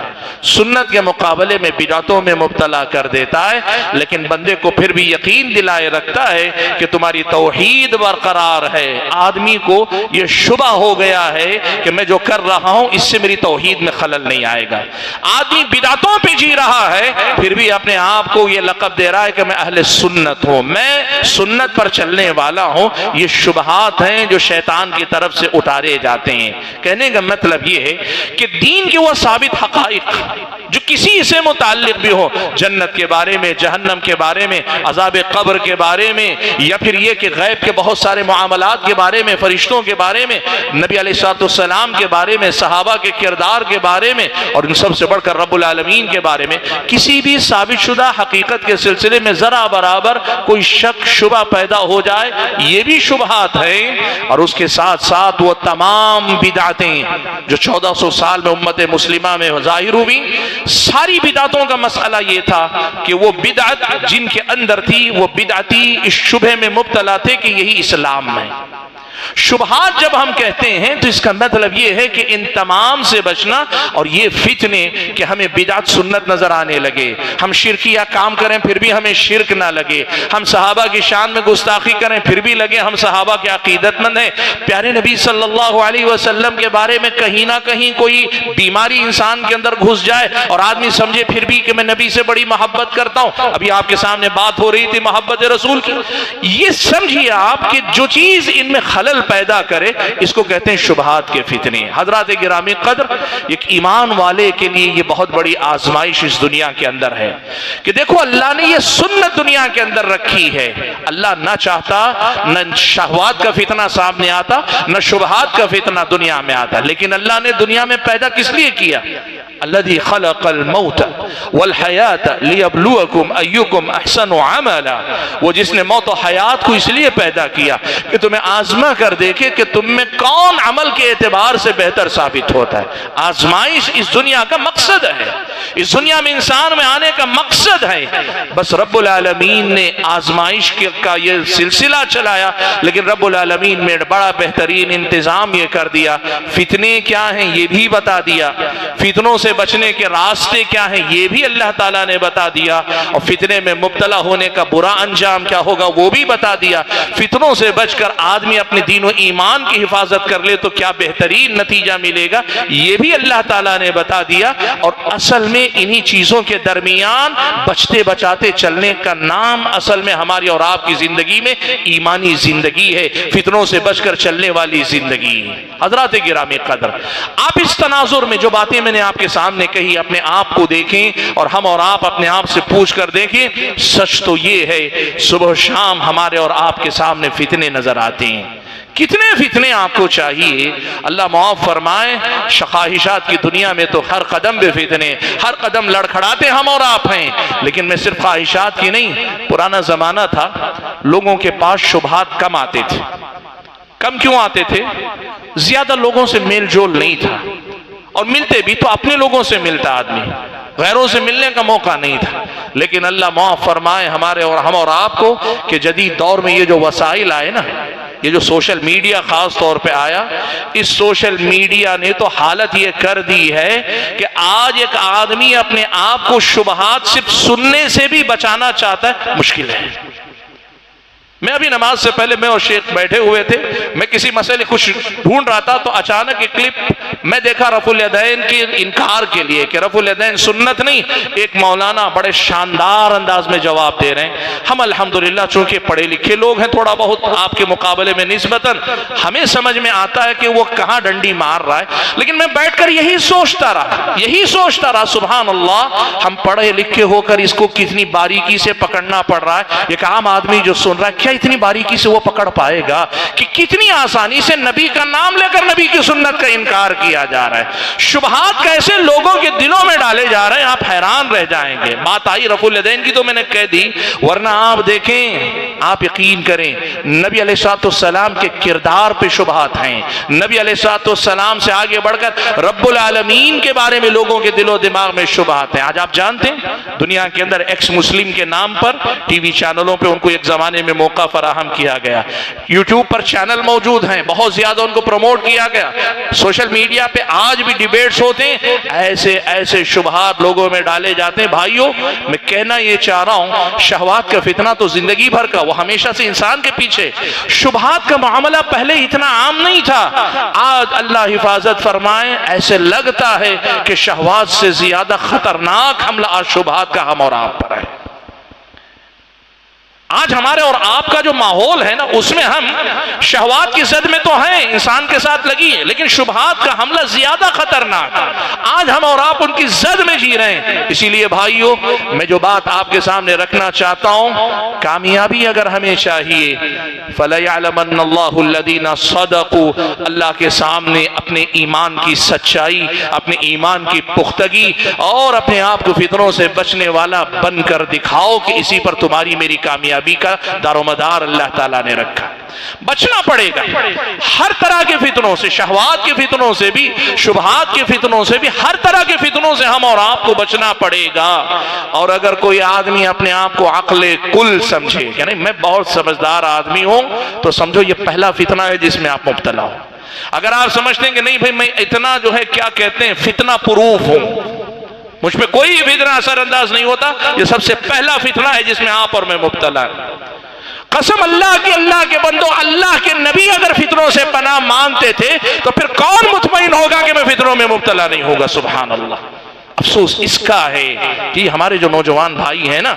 سنت کے مقابلے میں بدعتوں میں مبتلا کر دیتا ہے، لیکن بندے کو پھر بھی یقین دلائے رکھتا ہے کہ تمہاری توحید برقرار ہے۔ آدمی کو یہ شبہ ہو گیا ہے کہ میں جو کر رہا ہوں اس سے میری توحید میں خلل نہیں آئے گا۔ آدمی بدعتوں پہ جی رہا ہے، پھر بھی اپنے آپ کو یہ لقب دے رہا ہے کہ میں اہل سنت ہوں، میں سنت پر چلنے والا ہوں۔ یہ شبہات ہیں جو شیطان کی طرف سے اٹھارے جاتے ہیں۔ کہنے کہنے کا مطلب یہ ہے کہ دین کے وہ ثابت حقائق جو کسی سے متعلق بھی ہو، جنت کے بارے میں، جہنم کے بارے میں، عذاب قبر کے بارے میں، یا پھر یہ کہ غیب کے بہت سارے معاملات کے بارے میں، فرشتوں کے بارے میں، نبی علیہ السلام کے بارے میں، صحابہ کے کردار کے بارے میں، اور ان سب سے بڑھ کر رب العالمین کے بارے میں کسی بھی ثابت شدہ حقیقت کے سلسلے میں ذرا برابر کوئی شک شبہ پیدا ہو جائے، یہ بھی شبہات ہیں۔ اور اس کے ساتھ ساتھ وہ تمام بدعتیں جو 1400 سال میں امت مسلمہ میں ظاہر ہوئی، ساری بدعتوں کا مسئلہ یہ تھا کہ وہ بدعت جن کے اندر تھی وہ بدعتی اس شبہ میں مبتلا تھے کہ یہی اسلام ہے۔ شبہات جب ہم کہتے ہیں تو اس کا مطلب یہ ہے کہ ان تمام سے بچنا، اور یہ فتنے کہ ہمیں بدعت سنت نظر آنے لگے، ہم شرکیہ کام کریں پھر بھی ہمیں شرک نہ لگے، ہم صحابہ کی شان میں گستاخی کریں پھر بھی لگے ہم صحابہ کے عقیدت مند ہیں، پیارے نبی صلی اللہ علیہ وسلم کے بارے میں کہیں نہ کہیں کوئی بیماری انسان کے اندر گھس جائے اور آدمی سمجھے پھر بھی کہ میں نبی سے بڑی محبت کرتا ہوں۔ ابھی آپ کے سامنے بات ہو رہی تھی محبت رسول کی، یہ سمجھیے آپ کہ جو چیز ان میں خلل پیدا کرے اس کو کہتے ہیں شبہات کے فتنے۔ حضرات گرامی قدر، ایک ایمان والے کے لیے یہ بہت بڑی آزمائش اس دنیا کے اندر ہے کہ دیکھو اللہ نے یہ سنت دنیا کے اندر رکھی ہے، اللہ نہ چاہتا نہ شہوات کا فتنہ سامنے آتا نہ شبہات کا فتنہ دنیا میں آتا، لیکن اللہ نے دنیا میں پیدا کس لیے کیا؟ الذي خلق الموت والحیات لیبلوکم ایکم احسن عملا، وہ جس نے موت و حیات کو اس لیے پیدا کیا کہ تمہیں آزما کر دیکھے کہ تم میں کون عمل کے اعتبار سے بہتر ثابت ہوتا ہے۔ آزمائش اس دنیا کا مقصد ہے، اس دنیا میں انسان میں آنے کا مقصد ہے، بس رب العالمین نے آزمائش کا یہ سلسلہ چلایا، لیکن رب العالمین میں بڑا بہترین انتظام یہ کر دیا، فتنے کیا ہیں یہ بھی بتا دیا، فتنوں سے بچنے کے راستے کیا ہیں یہ بھی اللہ تعالیٰ نے بتا دیا، اور فتنے میں مبتلا ہونے کا برا انجام کیا ہوگا وہ بھی بتا دیا۔ فتنوں سے بچ کر آدمی اپنے دین و ایمان کی حفاظت کر لے تو کیا بہترین نتیجہ ملے گا یہ بھی اللہ تعالیٰ نے بتا دیا۔ اور اصل میں انہی چیزوں کے درمیان بچتے بچاتے چلنے کا نام اصل میں ہماری اور آپ کی زندگی میں ایمانی زندگی ہے، فتنوں سے بچ کر چلنے والی زندگی۔ حضرات گرامی قدر، آپ اس تناظر میں جو باتیں میں نے آپ کے سامنے کہی اپنے آپ کو دیکھیں، اور ہم اور آپ اپنے آپ سے پوچھ کر دیکھیں، سچ تو یہ ہے صبح شام ہمارے اور آپ کے سامنے فتنے نظر آتے ہیں۔ کتنے فتنے آپ کو چاہیے، اللہ معاف فرمائے، خواہشات کی دنیا میں تو ہر قدم پہ فتنے، ہر قدم لڑکھڑاتے ہم اور آپ ہیں، لیکن میں صرف خواہشات کی نہیں، پرانا زمانہ تھا لوگوں کے پاس شبہات کم آتے تھے۔ کم کیوں آتے تھے؟ زیادہ لوگوں سے میل جول نہیں تھا، اور ملتے بھی تو اپنے لوگوں سے ملتا آدمی، غیروں سے ملنے کا موقع نہیں تھا۔ لیکن اللہ معاف فرمائے ہمارے اور ہم اور آپ کو کہ جدید دور میں یہ جو وسائل آئے نا، یہ جو سوشل میڈیا خاص طور پہ آیا، اس سوشل میڈیا نے تو حالت یہ کر دی ہے کہ آج ایک آدمی اپنے آپ کو شبہات صرف سننے سے بھی بچانا چاہتا ہے، مشکل ہے۔ میں ابھی نماز سے پہلے میں اور شیخ بیٹھے ہوئے تھے، میں کسی مسئلے کچھ ڈھونڈ رہا تھا تو اچانک ایک کلپ میں دیکھا رفع الیدین کے انکار کے لیے کہ رفع الیدین سنت نہیں، ایک مولانا بڑے شاندار انداز میں جواب دے رہے ہیں۔ ہم الحمدللہ چونکہ پڑھے لکھے لوگ ہیں، تھوڑا بہت آپ کے مقابلے میں نسبتاً ہمیں سمجھ میں آتا ہے کہ وہ کہاں ڈنڈی مار رہا ہے، لیکن میں بیٹھ کر یہی سوچتا رہا سبحان اللہ، ہم پڑھے لکھے ہو کر اس کو کتنی باریکی سے پکڑنا پڑ رہا ہے۔ ایک عام آدمی جو سن رہا ہے کیا اتنی باریکی سے وہ پکڑ پائے گا کہ کتنی آسانی سے نبی کا نام لے کر نبی کی سنت کا انکار کیا جا رہا ہے، شبہات کیسے لوگوں کے دلوں میں ڈالے جا رہے ہیں، آپ حیران رہ جائیں گے۔ بات آئی رفع الیدین کی تو میں نے کہہ دی، ورنہ آپ دیکھیں، آپ یقین کریں نبی علیہ السلام کے کردار پہ شبہات ہیں، نبی علیہ السلام سے آگے بڑھ کر رب العالمین کے بارے میں لوگوں کے دل و دماغ میں شبہات ہیں۔ آج آپ جانتے ہیں دنیا کے اندر ایکس مسلم کے نام پر ٹی وی چینلوں پہ ان کو ایک زمانے میں موقع فراہم کیا گیا، یوٹیوب پر چینل موجود ہیں، بہت زیادہ ان کو پروموٹ کیا گیا، سوشل میڈیا پہ آج بھی ڈیبیٹس ہوتے ہیں، ایسے شبہات لوگوں میں ڈالے جاتے ہیں۔ بھائیوں میں کہنا یہ چاہ رہا ہوں، شہوات کا فتنہ تو زندگی بھر کا، وہ ہمیشہ سے انسان کے پیچھے، شبہات کا معاملہ پہلے اتنا عام نہیں تھا، آج اللہ حفاظت فرمائے ایسے لگتا ہے کہ شہوات سے زیادہ خطرناک حملہ آج شبہات کا ہم اور آپ پر ہے۔ آج ہمارے اور آپ کا جو ماحول ہے نا، اس میں ہم شہوات کی زد میں تو ہیں، انسان کے ساتھ لگی ہے، لیکن شبہات کا حملہ زیادہ خطرناک۔ آج ہم اور آپ ان کی زد میں جی رہے ہیں۔ اسی لیے بھائیو، میں جو بات آپ کے سامنے رکھنا چاہتا ہوں، کامیابی اگر ہمیں چاہیے، فَلَيَعْلَمَنَّ اللَّهُ الَّذِينَ صَدَقُوا، اللہ کے سامنے اپنے ایمان کی سچائی، اپنے ایمان کی پختگی اور اپنے آپ کو فتنوں سے بچنے والا بن کر دکھاؤ کہ اسی پر تمہاری میری کامیابی کا دار و مدار اللہ تعالیٰ نے رکھا۔ بچنا پڑے گا ہر طرح کے فتنوں سے، شہوات کے فتنوں سے بھی، شبہات کے فتنوں سے بھی، ہر طرح کے فتنوں سے ہم اور آپ کو بچنا پڑے گا۔ اور اگر کوئی آدمی اپنے آپ کو عقل کل سمجھے، یعنی میں بہت سمجھدار آدمی ہوں، تو سمجھو یہ پہلا فتنہ ہے جس میں آپ مبتلا ہو۔ اگر آپ سمجھتے ہیں کہ نہیں بھائی میں اتنا جو ہے کیا کہتے ہیں فتنہ پروف ہوں، مجھ پہ کوئی فتنہ اثر انداز نہیں ہوتا، یہ سب سے پہلا فتنہ ہے جس میں آپ اور میں مبتلا ہے۔ قسم اللہ کی، اللہ کے بندو، اللہ کے نبی اگر فتنوں سے پناہ مانگتے تھے تو پھر کون مطمئن ہوگا کہ میں فتنوں میں مبتلا نہیں ہوگا؟ سبحان اللہ۔ افسوس اس کا ہے کہ ہمارے جو نوجوان بھائی ہیں نا،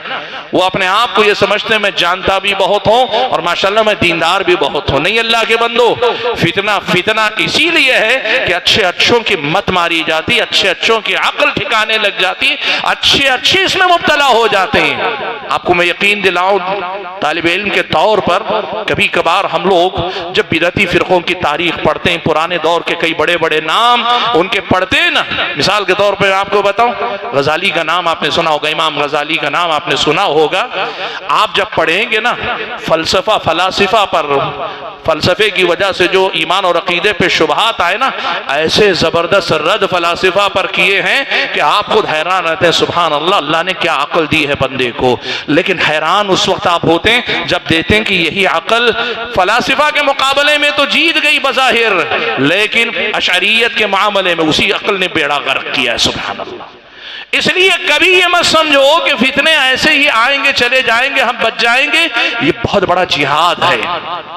وہ اپنے آپ کو یہ سمجھتے ہیں میں جانتا بھی بہت ہوں اور ماشاءاللہ میں دیندار بھی بہت ہوں۔ نہیں اللہ کے بندو، فتنہ اسی لیے ہے کہ اچھے اچھوں کی مت ماری جاتی، اچھے اچھوں کی عقل ٹھکانے لگ جاتی، اچھے اس میں مبتلا ہو جاتے ہیں۔ آپ کو میں یقین دلاؤں، طالب علم کے طور پر کبھی کبھار ہم لوگ جب بدعتی فرقوں کی تاریخ پڑھتے ہیں، پرانے دور کے کئی بڑے بڑے نام ان کے پڑھتے ہیں نا، مثال کے طور پر آپ کو بتاؤں، غزالی کا نام آپ نے سنا ہوگا، امام غزالی کا نام آپ نے سنا ہوگا۔ آپ جب پڑھیں گے نا فلسفہ پر، فلسفے کی وجہ سے جو ایمان اور عقیدے پہ شبہات آئے نا، ایسے زبردست رد فلاسفہ پر کیے ہیں کہ آپ خود حیران رہتے ہیں، سبحان اللہ، اللہ نے کیا عقل دی ہے بندے کو۔ لیکن حیران اس وقت آپ ہوتے ہیں جب دیتے ہیں کہ یہی عقل فلاسفہ کے مقابلے میں تو جیت گئی بظاہر، لیکن اشعریت کے معاملے میں اسی عقل نے بیڑا غرق کیا ہے، سبحان اللہ۔ اس لیے کبھی یہ مت سمجھو کہ فتنے ایسے ہی آئیں گے چلے جائیں گے ہم بچ جائیں گے۔ یہ بہت بڑا جہاد ہے،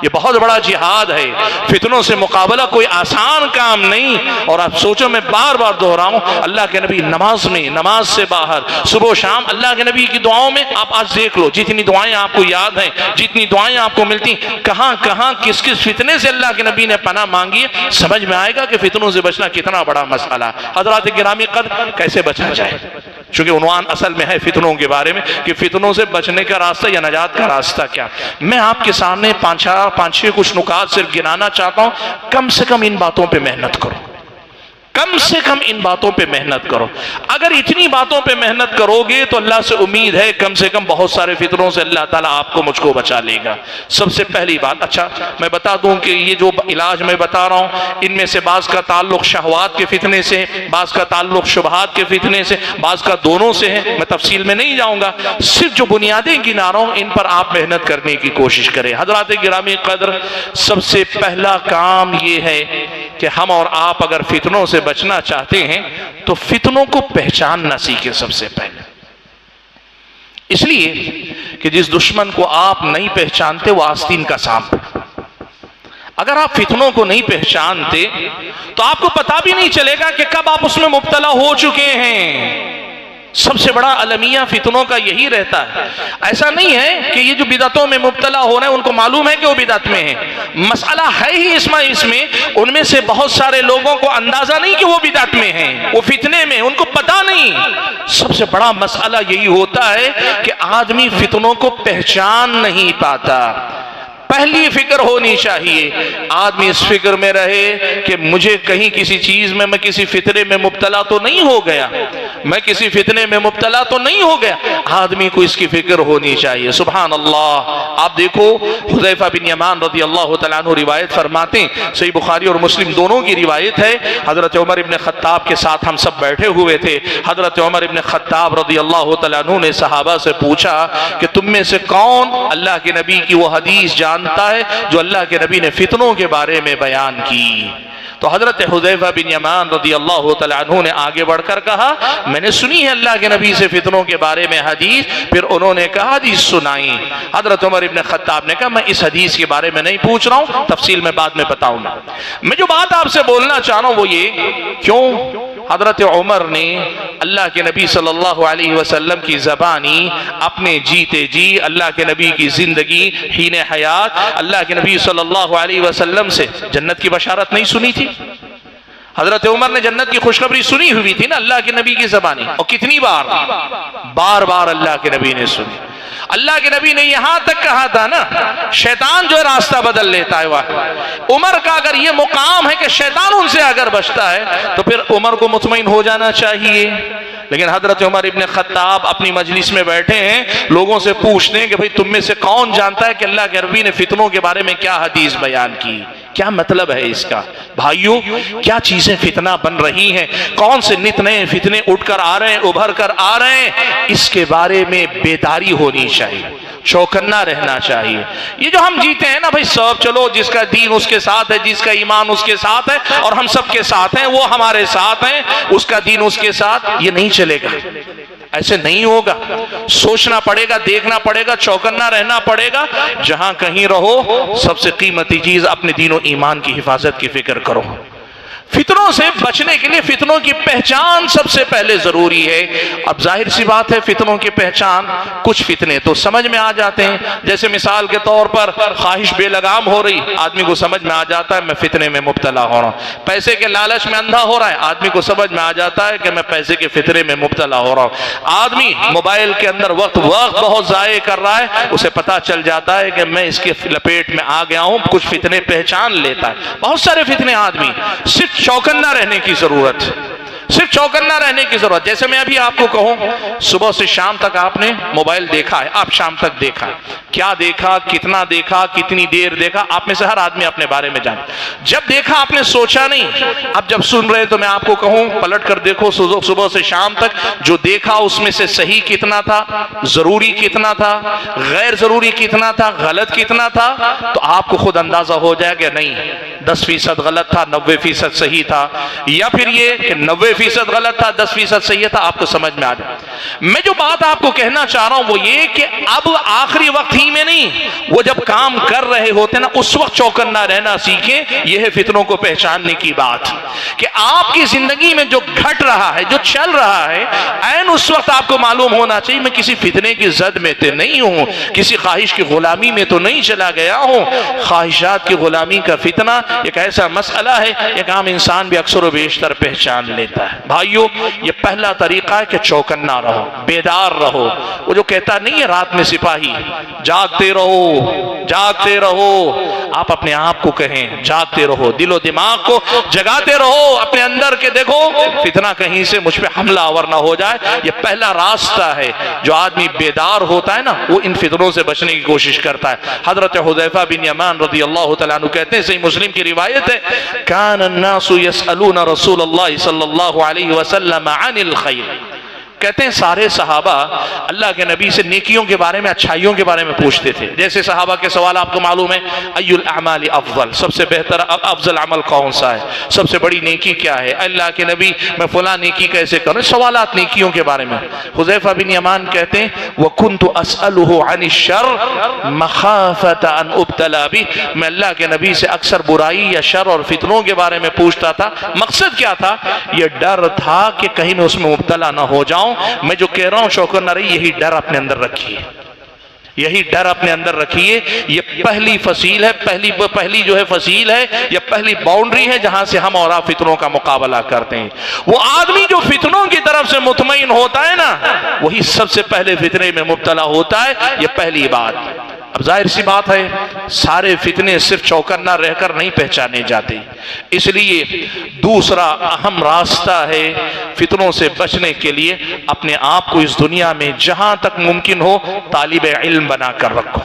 یہ بہت بڑا جہاد ہے۔ فتنوں سے مقابلہ کوئی آسان کام نہیں۔ اور آپ سوچو، میں بار بار دہراؤں، اللہ کے نبی نماز میں، نماز سے باہر، صبح و شام اللہ کے نبی کی دعاؤں میں آپ آج دیکھ لو، جتنی دعائیں آپ کو یاد ہیں، جتنی دعائیں آپ کو ملتی، کہاں کہاں کس کس فتنے سے اللہ کے نبی نے پناہ مانگی ہے، سمجھ میں آئے گا کہ فتنوں سے بچنا کتنا بڑا مسئلہ۔ حضرات گرامی قدر، کیسے بچا جائے؟ چونکہ عنوان اصل میں ہے فتنوں کے بارے میں کہ فتنوں سے بچنے کا راستہ یا نجات کا راستہ کیا۔ میں آپ کے سامنے پانچ چھ کچھ نکات صرف گنانا چاہتا ہوں۔ کم سے کم ان باتوں پہ محنت کرو، کم سے کم ان باتوں پہ محنت کرو۔ اگر اتنی باتوں پہ محنت کرو گے تو اللہ سے امید ہے کم سے کم بہت سارے فتنوں سے اللہ تعالیٰ آپ کو مجھ کو بچا لے گا۔ سب سے پہلی بات، اچھا میں بتا دوں کہ یہ جو علاج میں بتا رہا ہوں، ان میں سے بعض کا تعلق شہوات کے فتنے سے، بعض کا تعلق شبہات کے فتنے سے، بعض کا دونوں سے ہے۔ میں تفصیل میں نہیں جاؤں گا، صرف جو بنیادیں گنا رہا ہوں ان پر آپ محنت کرنے کی کوشش کریں۔ حضرات گرامی قدر، سب سے پہلا کام یہ ہے کہ ہم اور آپ اگر فتنوں سے بچنا چاہتے ہیں تو فتنوں کو پہچاننا سیکھیں سب سے پہلے۔ اس لیے کہ جس دشمن کو آپ نہیں پہچانتے وہ آستین کا سانپ۔ اگر آپ فتنوں کو نہیں پہچانتے تو آپ کو پتا بھی نہیں چلے گا کہ کب آپ اس میں مبتلا ہو چکے ہیں۔ سب سے بڑا المیہ فتنوں کا یہی رہتا ہے۔ ایسا نہیں ہے کہ یہ جو بدعتوں میں مبتلا ہو رہے ہیں ان کو معلوم ہے کہ وہ بدعت میں ہیں، مسئلہ ہے ہی اس میں ان میں سے بہت سارے لوگوں کو اندازہ نہیں کہ وہ بدعت میں ہیں، وہ فتنے میں، ان کو پتا نہیں۔ سب سے بڑا مسئلہ یہی ہوتا ہے کہ آدمی فتنوں کو پہچان نہیں پاتا۔ پہلی فکر ہونی چاہیے، آدمی اس فکر میں رہے کہ مجھے کہیں کسی چیز میں کسی فتنے میں مبتلا تو نہیں ہو گیا، میں کسی فتنے میں مبتلا تو نہیں ہو گیا۔ آدمی کو اس کی فکر ہونی چاہیے۔ سبحان اللہ۔ آپ دیکھو حذیفہ بن یمان رضی اللہ تعالیٰ عنہ روایت فرماتے ہیں، صحیح بخاری اور مسلم دونوں کی روایت ہے، حضرت عمر ابن خطاب کے ساتھ ہم سب بیٹھے ہوئے تھے۔ حضرت عمر ابن خطاب رضی اللہ تعالیٰ عنہ نے صحابہ سے پوچھا کہ تم میں سے کون اللہ کے نبی کی وہ حدیث جانتا ہے جو اللہ کے نبی نے فتنوں کے بارے میں بیان کی؟ تو حضرت حذیفہ بن یمان رضی اللہ تعالیٰ عنہ نے آگے بڑھ کر کہا میں نے سنی ہے اللہ کے نبی سے فتنوں کے بارے میں حدیث۔ پھر انہوں نے کہا حدیث سنائی۔ حضرت عمر ابن خطاب نے کہا میں اس حدیث کے بارے میں نہیں پوچھ رہا ہوں، تفصیل میں بعد میں بتاؤں گا۔ میں جو بات آپ سے بولنا چاہ رہا ہوں وہ یہ، کیوں حضرت عمر نے اللہ کے نبی صلی اللہ علیہ وسلم کی زبانی اپنے جیتے جی اللہ کے نبی کی زندگی حین حیات اللہ کے نبی صلی اللہ علیہ وسلم سے جنت کی بشارت نہیں سنی تھی؟ حضرت عمر نے جنت کی خوشخبری سنی ہوئی تھی نا اللہ کے نبی کی زبانی، اور کتنی بار بار اللہ کے نبی نے سنی۔ اللہ کے نبی نے یہاں تک کہا تھا نا شیطان جو راستہ بدل لیتا ہے واحد، عمر کا اگر یہ مقام ہے کہ شیطان ان سے اگر بچتا ہے تو پھر عمر کو مطمئن ہو جانا چاہیے۔ لیکن حضرت عمر ابن خطاب اپنی مجلس میں بیٹھے ہیں، لوگوں سے پوچھتے ہیں کہ بھئی تم میں سے کون جانتا ہے کہ اللہ کے نبی نے فتنوں کے بارے میں کیا حدیث بیان کی، کیا مطلب ہے اس کا؟ بھائیو کیا چیزیں فتنہ بن رہی ہیں، کون سے نت نئے فتنے اٹھ کر آ رہے ہیں، ابھر کر آ رہے ہیں، اس کے بارے میں بیداری ہونی چاہیے، چوکنا رہنا چاہیے۔ یہ جو ہم جیتے ہیں نا بھئی سب چلو جس کا دین اس کے ساتھ ہے، جس کا ایمان اس کے ساتھ ہے اور ہم سب کے ساتھ ہیں، وہ ہمارے ساتھ ہیں، اس کا دین اس کے ساتھ، یہ نہیں چلے گا، ایسے نہیں ہوگا۔ سوچنا پڑے گا، دیکھنا پڑے گا، چوکنا رہنا پڑے گا۔ جہاں کہیں رہو سب سے قیمتی چیز اپنے دین و ایمان کی حفاظت کی فکر کرو۔ فتنوں سے بچنے کے لیے فتنوں کی پہچان سب سے پہلے ضروری ہے۔ اب ظاہر سی بات ہے فتنوں کی پہچان، کچھ فتنے تو سمجھ میں آ جاتے ہیں، جیسے مثال کے طور پر خواہش بے لگام ہو رہی، آدمی کو سمجھ میں آ جاتا ہے میں فتنے میں مبتلا ہو رہا ہوں۔ پیسے کے لالچ میں اندھا ہو رہا ہے، آدمی کو سمجھ میں آ جاتا ہے کہ میں پیسے کے فتنے میں مبتلا ہو رہا ہوں۔ آدمی موبائل کے اندر وقت بہت ضائع کر رہا ہے، اسے پتا چل جاتا ہے کہ میں اس کے لپیٹ میں آ گیا ہوں، کچھ فتنے پہچان لیتا ہے۔ بہت سارے فتنے آدمی، صرف چوکنا رہنے کی ضرورت، صرف چوکنا رہنے کی ضرورت۔ جیسے میں ابھی آپ کو کہوں صبح سے شام تک آپ نے موبائل دیکھا ہے، آپ شام تک دیکھا ہے، کیا دیکھا، کتنا دیکھا، کتنی دیر دیکھا، آپ میں سے ہر آدمی اپنے بارے میں جانتا۔ جب دیکھا آپ نے سوچا نہیں، اب جب سن رہے تو میں آپ کو کہوں پلٹ کر دیکھو صبح سے شام تک جو دیکھا اس میں سے صحیح کتنا تھا، ضروری کتنا تھا، غیر ضروری کتنا تھا، غلط کتنا تھا، تو آپ کو خود اندازہ ہو جائے گا نہیں 10% غلط تھا 90% صحیح تھا، یا پھر یہ کہ 90% غلط تھا 10% صحیح تھا، آپ کو سمجھ میں آ جائے۔ میں جو بات آپ کو کہنا چاہ رہا ہوں وہ یہ کہ اب آخری وقت ہی میں نہیں، وہ جب کام کر رہے ہوتے نا اس وقت چوکنا رہنا سیکھیں۔ یہ ہے فتنوں کو پہچاننے کی بات، کہ آپ کی زندگی میں جو گھٹ رہا ہے، جو چل رہا ہے، عین اس وقت آپ کو معلوم ہونا چاہیے میں کسی فتنے کی زد میں تو نہیں ہوں، کسی خواہش کی غلامی میں تو نہیں چلا گیا ہوں۔ خواہشات کی غلامی کا فتنہ ایک ایسا مسئلہ ہے، ایک عام انسان بھی اکثر و بیشتر پہچان لیتا ہے۔ بھائیو یہ پہلا طریقہ ہے کہ چوکنا رہو، بیدار رہو۔ وہ جو کہتا نہیں ہے رات میں سپاہی جاگتے رہو، جاگتے رہو، آپ اپنے آپ کو کہیں جاگتے رہو، دل و دماغ کو جگاتے رہو، اپنے اندر کے دیکھو فتنہ کہیں سے مجھ پہ حملہ آور نہ ہو جائے۔ یہ پہلا راستہ ہے، جو آدمی بیدار ہوتا ہے نا وہ ان فتنوں سے بچنے کی کوشش کرتا ہے۔ حضرت حذیفہ بن یمان رضی اللہ تعالیٰ عنہ کہتے ہیں، صحیح مسلم کی روایت ہے، کان الناس یسألون رسول اللہ صلی اللہ علیہ وسلم عن الخیر، کہتے ہیں سارے صحابہ اللہ کے نبی سے نیکیوں کے بارے میں، اچھائیوں کے بارے میں پوچھتے تھے۔ جیسے صحابہ کے سوال آپ کو معلوم ہے، ای الاعمال افضل، سب سے بہتر افضل عمل کون سا ہے، سب سے بڑی نیکی کیا ہے، اللہ کے نبی میں فلاں نیکی کیسے کروں، سوالات نیکیوں کے بارے میں۔ حذیفہ بن یمان کہتے ہیں وَكُنْتُ أَسْأَلُهُ عَنِ الشَّرِّ مَخَافَةَ أَنْ أُبْتَلَى بِهِ، میں اللہ کے نبی سے اکثر برائی یا شر اور فتنوں کے بارے میں پوچھتا تھا۔ مقصد کیا تھا؟ یہ ڈر تھا کہ کہیں میں اس میں مبتلا نہ ہو جاؤں۔ میں جو کہہ رہا ہوں شوکر نہ رہی، یہی ڈر اپنے اندر رکھیے، یہی ڈر اپنے اندر رکھیے۔ یہ پہلی فصیل ہے، پہلی جو ہے فصیل ہے، یہ پہلی باؤنڈری ہے جہاں سے ہم اور آپ فتنوں کا مقابلہ کرتے ہیں۔ وہ آدمی جو فتنوں کی طرف سے مطمئن ہوتا ہے نا وہی سب سے پہلے فتنے میں مبتلا ہوتا ہے، یہ پہلی بات۔ اب ظاہر سی بات ہے سارے فتنے صرف چوکنا رہ کر نہیں پہچانے جاتے، اس لیے دوسرا اہم راستہ ہے فتنوں سے بچنے کے لیے اپنے آپ کو اس دنیا میں جہاں تک ممکن ہو طالب علم بنا کر رکھو،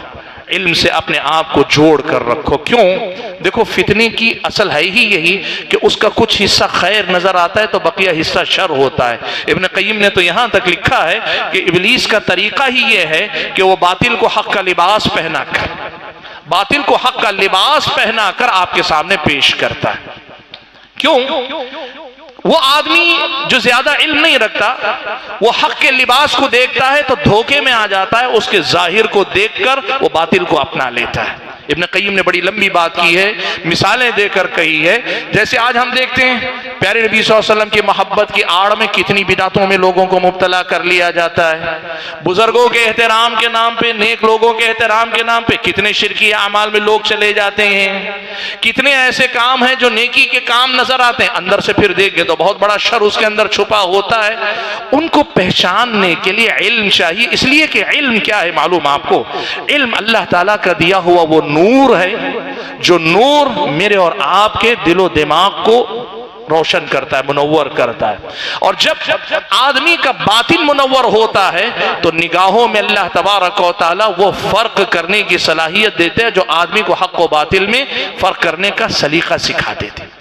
علم سے اپنے آپ کو جوڑ کر رکھو۔ کیوں؟ دیکھو فتنے کی اصل ہے ہی یہی کہ اس کا کچھ حصہ خیر نظر آتا ہے تو بقیہ حصہ شر ہوتا ہے۔ ابن قیم نے تو یہاں تک لکھا ہے کہ ابلیس کا طریقہ ہی یہ ہے کہ وہ باطل کو حق کا لباس پہنا کر، باطل کو حق کا لباس پہنا کر آپ کے سامنے پیش کرتا ہے۔ کیوں؟ وہ آدمی جو زیادہ علم نہیں رکھتا وہ حق کے لباس کو دیکھتا ہے تو دھوکے میں آ جاتا ہے، اس کے ظاہر کو دیکھ کر وہ باطل کو اپنا لیتا ہے۔ ابن قیم نے بڑی لمبی بات کی ہے، مثالیں دے کر کہی ہے۔ جیسے آج ہم دیکھتے ہیں پیارے نبی صلی اللہ علیہ وسلم کی محبت کی آڑ میں کتنی بدعتوں میں لوگوں کو مبتلا کر لیا جاتا ہے۔ بزرگوں کے احترام کے نام پہ، نیک لوگوں کے احترام کے نام پہ کتنے شرکی اعمال میں لوگ چلے جاتے ہیں۔ کتنے ایسے کام ہیں جو نیکی کے کام نظر آتے ہیں، اندر سے پھر دیکھ گے تو بہت بڑا شر اس کے اندر چھپا ہوتا ہے۔ ان کو پہچاننے کے لیے علم چاہیے، اس لیے کہ علم کیا ہے معلوم آپ کو؟ علم اللہ تعالیٰ کا دیا ہوا وہ نور ہے جو نور میرے اور آپ کے دل و دماغ کو روشن کرتا ہے، منور کرتا ہے۔ اور جب آدمی کا باطن منور ہوتا ہے تو نگاہوں میں اللہ تبارک و تعالیٰ وہ فرق کرنے کی صلاحیت دیتے ہیں جو آدمی کو حق و باطل میں فرق کرنے کا سلیقہ سکھا دیتے ہیں۔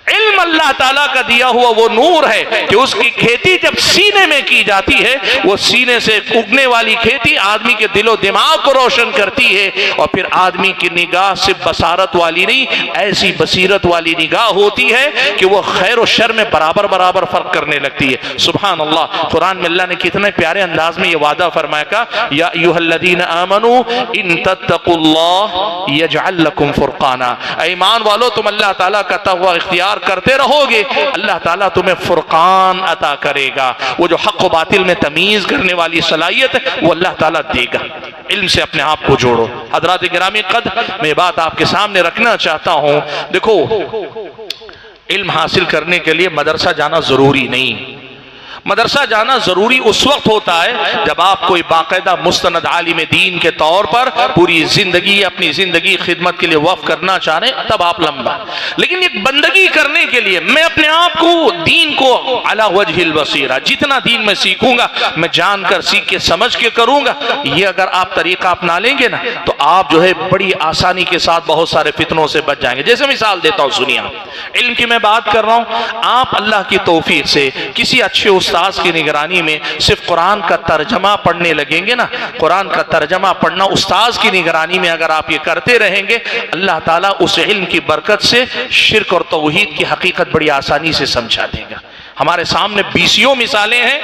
علم اللہ تعالیٰ کا دیا ہوا وہ نور ہے کہ اس کی کھیتی جب سینے میں کی جاتی ہے، وہ سینے سے اگنے والی کھیتی آدمی کے دل و دماغ کو روشن کرتی ہے، اور پھر آدمی کی نگاہ صرف بصارت والی نہیں، ایسی بصیرت والی نگاہ ہوتی ہے کہ وہ خیر و شر میں برابر برابر فرق کرنے لگتی ہے۔ سبحان اللہ، قرآن میں اللہ نے کتنے پیارے انداز میں یہ وعدہ فرمایا کہ یا ایھا الذین آمنوا ان تتقوا اللہ یجعل لکم فرقانا، ایمان والو تم اللہ تعالیٰ کا تقوی اختیار کرتے رہو گے، اللہ تعالیٰ تمہیں فرقان عطا کرے گا۔ وہ جو حق و باطل میں تمیز کرنے والی صلاحیت ہے وہ اللہ تعالیٰ دے گا۔ علم سے اپنے آپ کو جوڑو۔ حضرات گرامی قدر، میں بات آپ کے سامنے رکھنا چاہتا ہوں، دیکھو علم حاصل کرنے کے لیے مدرسہ جانا ضروری نہیں۔ مدرسہ جانا ضروری اس وقت ہوتا ہے جب آپ کوئی باقاعدہ مستند عالم دین کے طور پر پوری زندگی اپنی زندگی خدمت کے لیے وقف کرنا چاہ رہے ہیں، تب آپ لمبا۔ لیکن ایک بندگی کرنے کے لیے میں اپنے آپ کو دین کو علی وجہ البصیرہ، جتنا دین میں سیکھوں گا میں جان کر سیکھ کے سمجھ کے کروں گا، یہ اگر آپ طریقہ اپنا لیں گے نا تو آپ جو ہے بڑی آسانی کے ساتھ بہت سارے فتنوں سے بچ جائیں گے۔ جیسے مثال دیتا ہوں، سنیے، علم کی میں بات کر رہا ہوں، آپ اللہ کی توفیق سے کسی اچھے استاذ کی نگرانی میں صرف قرآن کا ترجمہ پڑھنے لگیں گے نا، قرآن کا ترجمہ پڑھنا استاذ کی نگرانی میں اگر آپ یہ کرتے رہیں گے، اللہ تعالیٰ اس علم کی برکت سے شرک اور توحید کی حقیقت بڑی آسانی سے سمجھا دے گا۔ ہمارے سامنے بیسیوں مثالیں ہیں،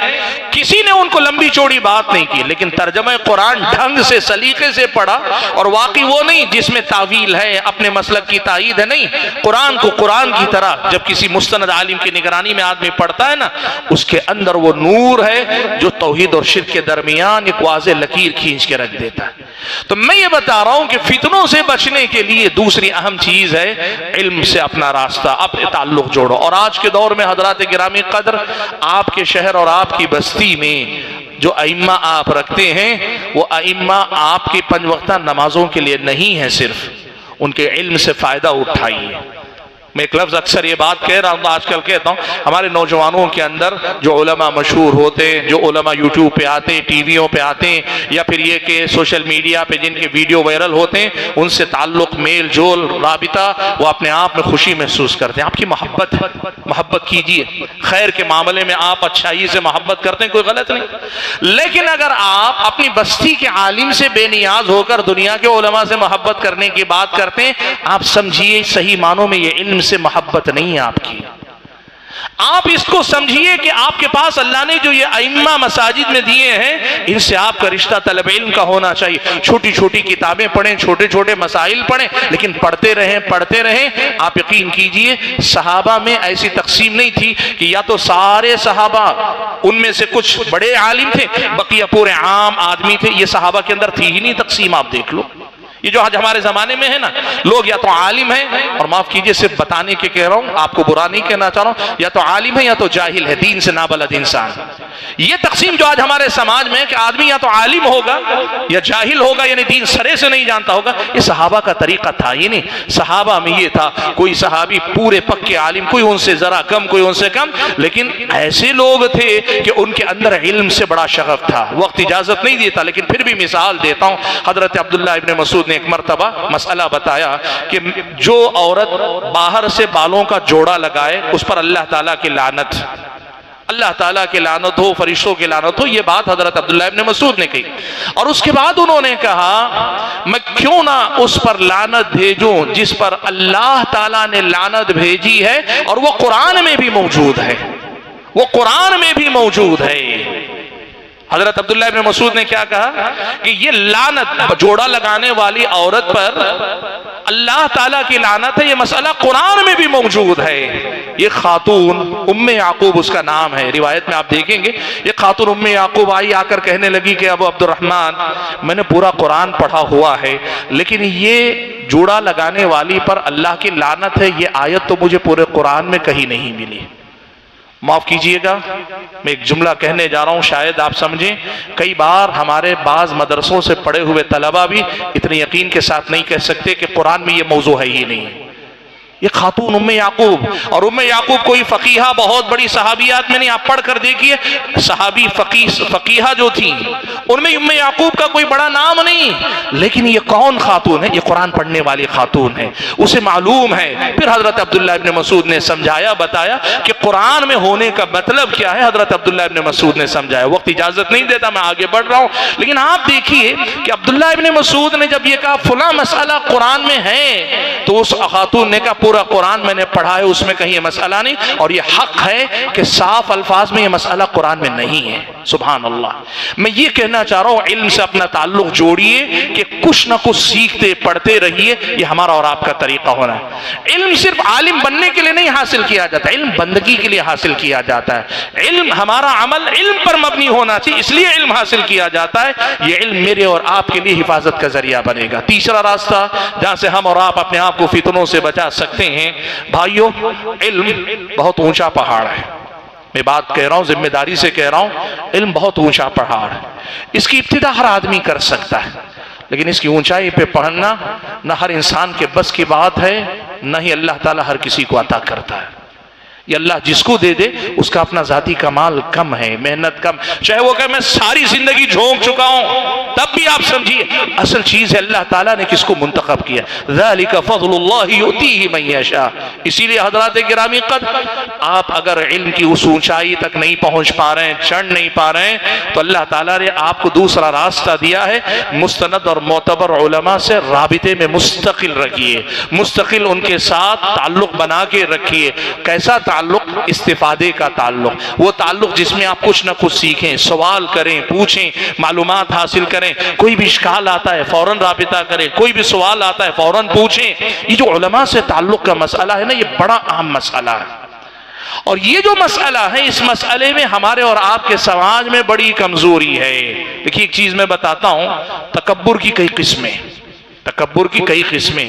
کسی نے ان کو لمبی چوڑی بات نہیں کی، لیکن ترجمہ قرآن ڈھنگ سے سلیقے سے پڑھا، اور واقعی وہ نہیں جس میں تعویل ہے، اپنے مسلک کی تائید ہے، نہیں، قرآن کو قرآن کی طرح جب کسی مستند عالم کی نگرانی میں آدمی پڑھتا ہے نا، اس کے اندر وہ نور ہے جو توحید اور شرک کے درمیان ایک واضح لکیر کھینچ کے رکھ دیتا ہے۔ تو میں یہ بتا رہا ہوں کہ فتنوں سے بچنے کے لیے دوسری اہم چیز ہے علم سے اپنا راستہ، اپنے تعلق جوڑو۔ اور آج کے دور میں حضرات گرامی قدر، آپ کے شہر اور آپ کی بستی میں جو ائمہ آپ رکھتے ہیں، وہ ائمہ آپ کی 5 وقتہ نمازوں کے لیے نہیں ہیں، صرف ان کے علم سے فائدہ اٹھائیے۔ میں ایک لفظ اکثر یہ بات کہہ رہا ہوں، آج کل کہتا ہوں، ہمارے نوجوانوں کے اندر جو علماء مشہور ہوتے ہیں، جو علماء یوٹیوب پہ آتے ہیں، ٹی ویوں پہ آتے ہیں، یا پھر یہ کہ سوشل میڈیا پہ جن کے ویڈیو وائرل ہوتے ہیں، ان سے تعلق، میل جول، رابطہ، وہ اپنے آپ میں خوشی محسوس کرتے ہیں۔ آپ کی محبت کیجئے، خیر کے معاملے میں آپ اچھائی سے محبت کرتے ہیں، کوئی غلط نہیں، لیکن اگر آپ اپنی بستی کے عالم سے بے نیاز ہو کر دنیا کے علماء سے محبت کرنے کی بات کرتے ہیں، آپ سمجھیے صحیح معنوں میں یہ علم سے محبت نہیں ہے آپ کی۔ آپ اس کو سمجھیے کہ آپ کے پاس اللہ نے جو یہ ائمہ مساجد میں دیے ہیں، ان سے آپ کا رشتہ طلب علم کا ہونا چاہیے۔ چھوٹی چھوٹی کتابیں پڑھیں، چھوٹے چھوٹے مسائل پڑھیں، لیکن پڑھتے رہیں۔ آپ یقین کیجئے صحابہ میں ایسی تقسیم نہیں تھی کہ یا تو سارے صحابہ ان میں سے کچھ بڑے عالم تھے، بقیہ پورے عام آدمی تھے، یہ صحابہ کے اندر تھی ہی نہیں تقسیم۔ آپ دیکھ لو، یہ جو آج ہمارے زمانے میں ہے نا، لوگ یا تو عالم ہیں، اور معاف کیجئے صرف بتانے کے کہہ رہا ہوں، آپ کو برا نہیں کہنا چاہ رہا ہوں، یا تو عالم ہے یا تو جاہل ہے، دین سے نابلد انسان۔ یہ تقسیم جو آج ہمارے سماج میں ہے کہ آدمی یا تو عالم ہوگا یا جاہل ہوگا، یعنی دین سرے سے نہیں جانتا ہوگا، یہ صحابہ کا طریقہ تھا ہی نہیں۔ صحابہ میں یہ تھا، کوئی صحابی پورے پکے عالم، کوئی ان سے ذرا کم، کوئی ان سے کم، لیکن ایسے لوگ تھے کہ ان کے اندر علم سے بڑا شغف تھا۔ وقت اجازت نہیں دیتا، لیکن پھر بھی مثال دیتا ہوں۔ حضرت عبداللہ ابن مسعود نے ایک مرتبہ مسئلہ بتایا کہ جو عورت باہر سے بالوں کا جوڑا لگائے اس پر اللہ تعالیٰ کی لعنت، اللہ تعالیٰ کی لعنت ہو، فرشتوں کی لعنت ہو، یہ بات حضرت عبداللہ ابن مسعود نے کہی۔ اور اس کے بعد انہوں نے کہا، میں کیوں نہ اس پر لعنت بھیجوں جس پر اللہ تعالیٰ نے لعنت بھیجی ہے، اور وہ قرآن میں بھی موجود ہے، وہ قرآن میں بھی موجود ہے۔ حضرت عبداللہ ابن مسعود نے کیا کہا کہ یہ لعنت جوڑا لگانے والی عورت پر اللہ تعالیٰ کی لعنت ہے، یہ مسئلہ قرآن میں بھی موجود ہے۔ یہ خاتون ام یعقوب اس کا نام ہے، روایت میں آپ دیکھیں گے یہ خاتون ام یعقوب آئی، آ کر کہنے لگی کہ ابو عبد الرحمن میں نے پورا قرآن پڑھا ہوا ہے لیکن یہ جوڑا لگانے والی پر اللہ کی لعنت ہے، یہ آیت تو مجھے پورے قرآن میں کہیں نہیں ملی۔ معاف کیجئے گا میں ایک جملہ کہنے جا رہا ہوں، شاید آپ سمجھیں، کئی بار ہمارے بعض مدرسوں سے پڑھے ہوئے طلبہ بھی اتنے یقین کے ساتھ نہیں کہہ سکتے کہ قرآن میں یہ موضوع ہے ہی نہیں۔ یہ خاتون ام یعقوب، اور ام یعقوب کوئی فقیہہ بہت بڑی صحابیات میں نہیں، آپ پڑھ کر دیکھیے صحابی فقیہہ جو تھیں ان میں ام یعقوب کا کوئی بڑا نام نہیں، لیکن یہ کون خاتون ہے؟ یہ قرآن پڑھنے والی خاتون ہے، اسے معلوم ہے۔ پھر حضرت عبداللہ ابن مسعود نے سمجھایا، بتایا کہ قرآن میں ہونے کا مطلب کیا ہے۔ حضرت عبداللہ ابن مسعود نے سمجھایا، وقت اجازت نہیں دیتا میں آگے بڑھ رہا ہوں، لیکن آپ دیکھیے کہ عبداللہ ابن مسعود نے جب یہ کہا فلاں مسئلہ قرآن میں ہے تو اس خاتون نے کہا پورا قرآن میں نے پڑھا ہے، اس میں کہیں یہ مسئلہ نہیں، اور یہ حق ہے کہ صاف الفاظ میں یہ مسئلہ قرآن میں نہیں ہے۔ سبحان اللہ۔ میں یہ کہنا چاہ رہا ہوں علم سے اپنا تعلق جوڑیے کہ کچھ نہ کچھ سیکھتے پڑھتے رہیے، یہ ہمارا اور آپ کا طریقہ ہونا ہے۔ علم صرف عالم بننے کے لیے نہیں حاصل کیا جاتا، علم بندگی کے لیے حاصل کیا جاتا ہے۔ علم ہمارا عمل علم پر مبنی ہونا چاہیے، اس لیے علم حاصل کیا جاتا ہے۔ یہ علم میرے اور آپ کے لیے حفاظت کا ذریعہ بنے گا۔ تیسرا راستہ جہاں سے ہم اور آپ اپنے آپ کو فتنوں سے بچا سکتے ہیں، بھائیو علم بہت اونچا پہاڑ ہے۔ میں بات کہہ رہا ہوں، ذمہ داری سے کہہ رہا ہوں، علم بہت اونچا پہاڑ ہے۔ اس کی ابتدا ہر آدمی کر سکتا ہے، لیکن اس کی اونچائی پہ پڑھنا نہ ہر انسان کے بس کی بات ہے، نہ ہی اللہ تعالیٰ ہر کسی کو عطا کرتا ہے۔ یہ اللہ جس کو دے دے اس کا اپنا ذاتی کمال کم ہے، محنت کم، چاہے وہ کہ میں ساری زندگی جھونک چکا ہوں، تب بھی آپ سمجھیے اصل چیز ہے اللہ تعالیٰ نے کس کو منتخب کیا۔ ذالک فضل اللہ یؤتیہ من یشاء۔ اسی لیے حضرات گرامی قدر، آپ اگر علم کی اس اونچائی تک نہیں پہنچ پا رہے ہیں، چڑھ نہیں پا رہے ہیں، تو اللہ تعالیٰ نے آپ کو دوسرا راستہ دیا ہے، مستند اور معتبر علماء سے رابطے میں مستقل رکھیے، مستقل ان کے ساتھ تعلق بنا کے رکھیے۔ کیسا تعلق؟ استفادے کا تعلق، وہ تعلق جس میں آپ کچھ نہ کچھ سیکھیں، سوال کریں، پوچھیں، معلومات حاصل کریں، کوئی بھی اشکال آتا ہے فوراً رابطہ کریں، کوئی بھی سوال آتا ہے فوراً پوچھیں۔ یہ جو علماء سے تعلق کا مسئلہ ہے نا، یہ بڑا اہم مسئلہ ہے، اور یہ جو مسئلہ ہے اس مسئلے میں ہمارے اور آپ کے سماج میں بڑی کمزوری ہے۔ دیکھیے ایک چیز میں بتاتا ہوں، تکبر کی کئی قسمیں، تکبر کی کئی قسمیں،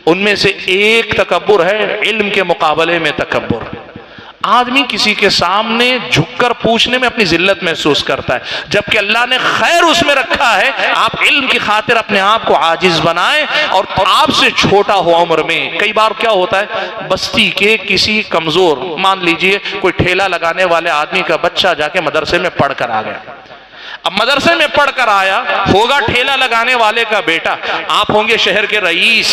ان میں سے ایک تکبر ہے علم کے مقابلے میں تکبر۔ آدمی کسی کے سامنے جھک کر پوچھنے میں اپنی ذلت محسوس کرتا ہے، جبکہ اللہ نے خیر اس میں رکھا ہے۔ آپ علم کی خاطر اپنے آپ کو عاجز بنائیں، اور آپ سے چھوٹا ہو عمر میں۔ کئی بار کیا ہوتا ہے، بستی کے کسی کمزور، مان لیجئے کوئی ٹھیلا لگانے والے آدمی کا بچہ جا کے مدرسے میں پڑھ کر آ گیا، اب مدرسے میں پڑھ کر آیا ہوگا ٹھیلا لگانے والے کا بیٹا، آپ ہوں گے شہر کے رئیس،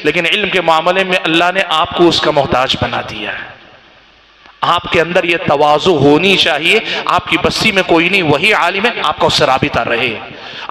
لیکن علم کے معاملے میں اللہ نے آپ کو اس کا محتاج بنا دیا ہے۔ آپ کے اندر یہ تواضع ہونی چاہیے، آپ کی بستی میں کوئی نہیں، وہی عالم ہے، آپ کا اس سے رابطہ رہے،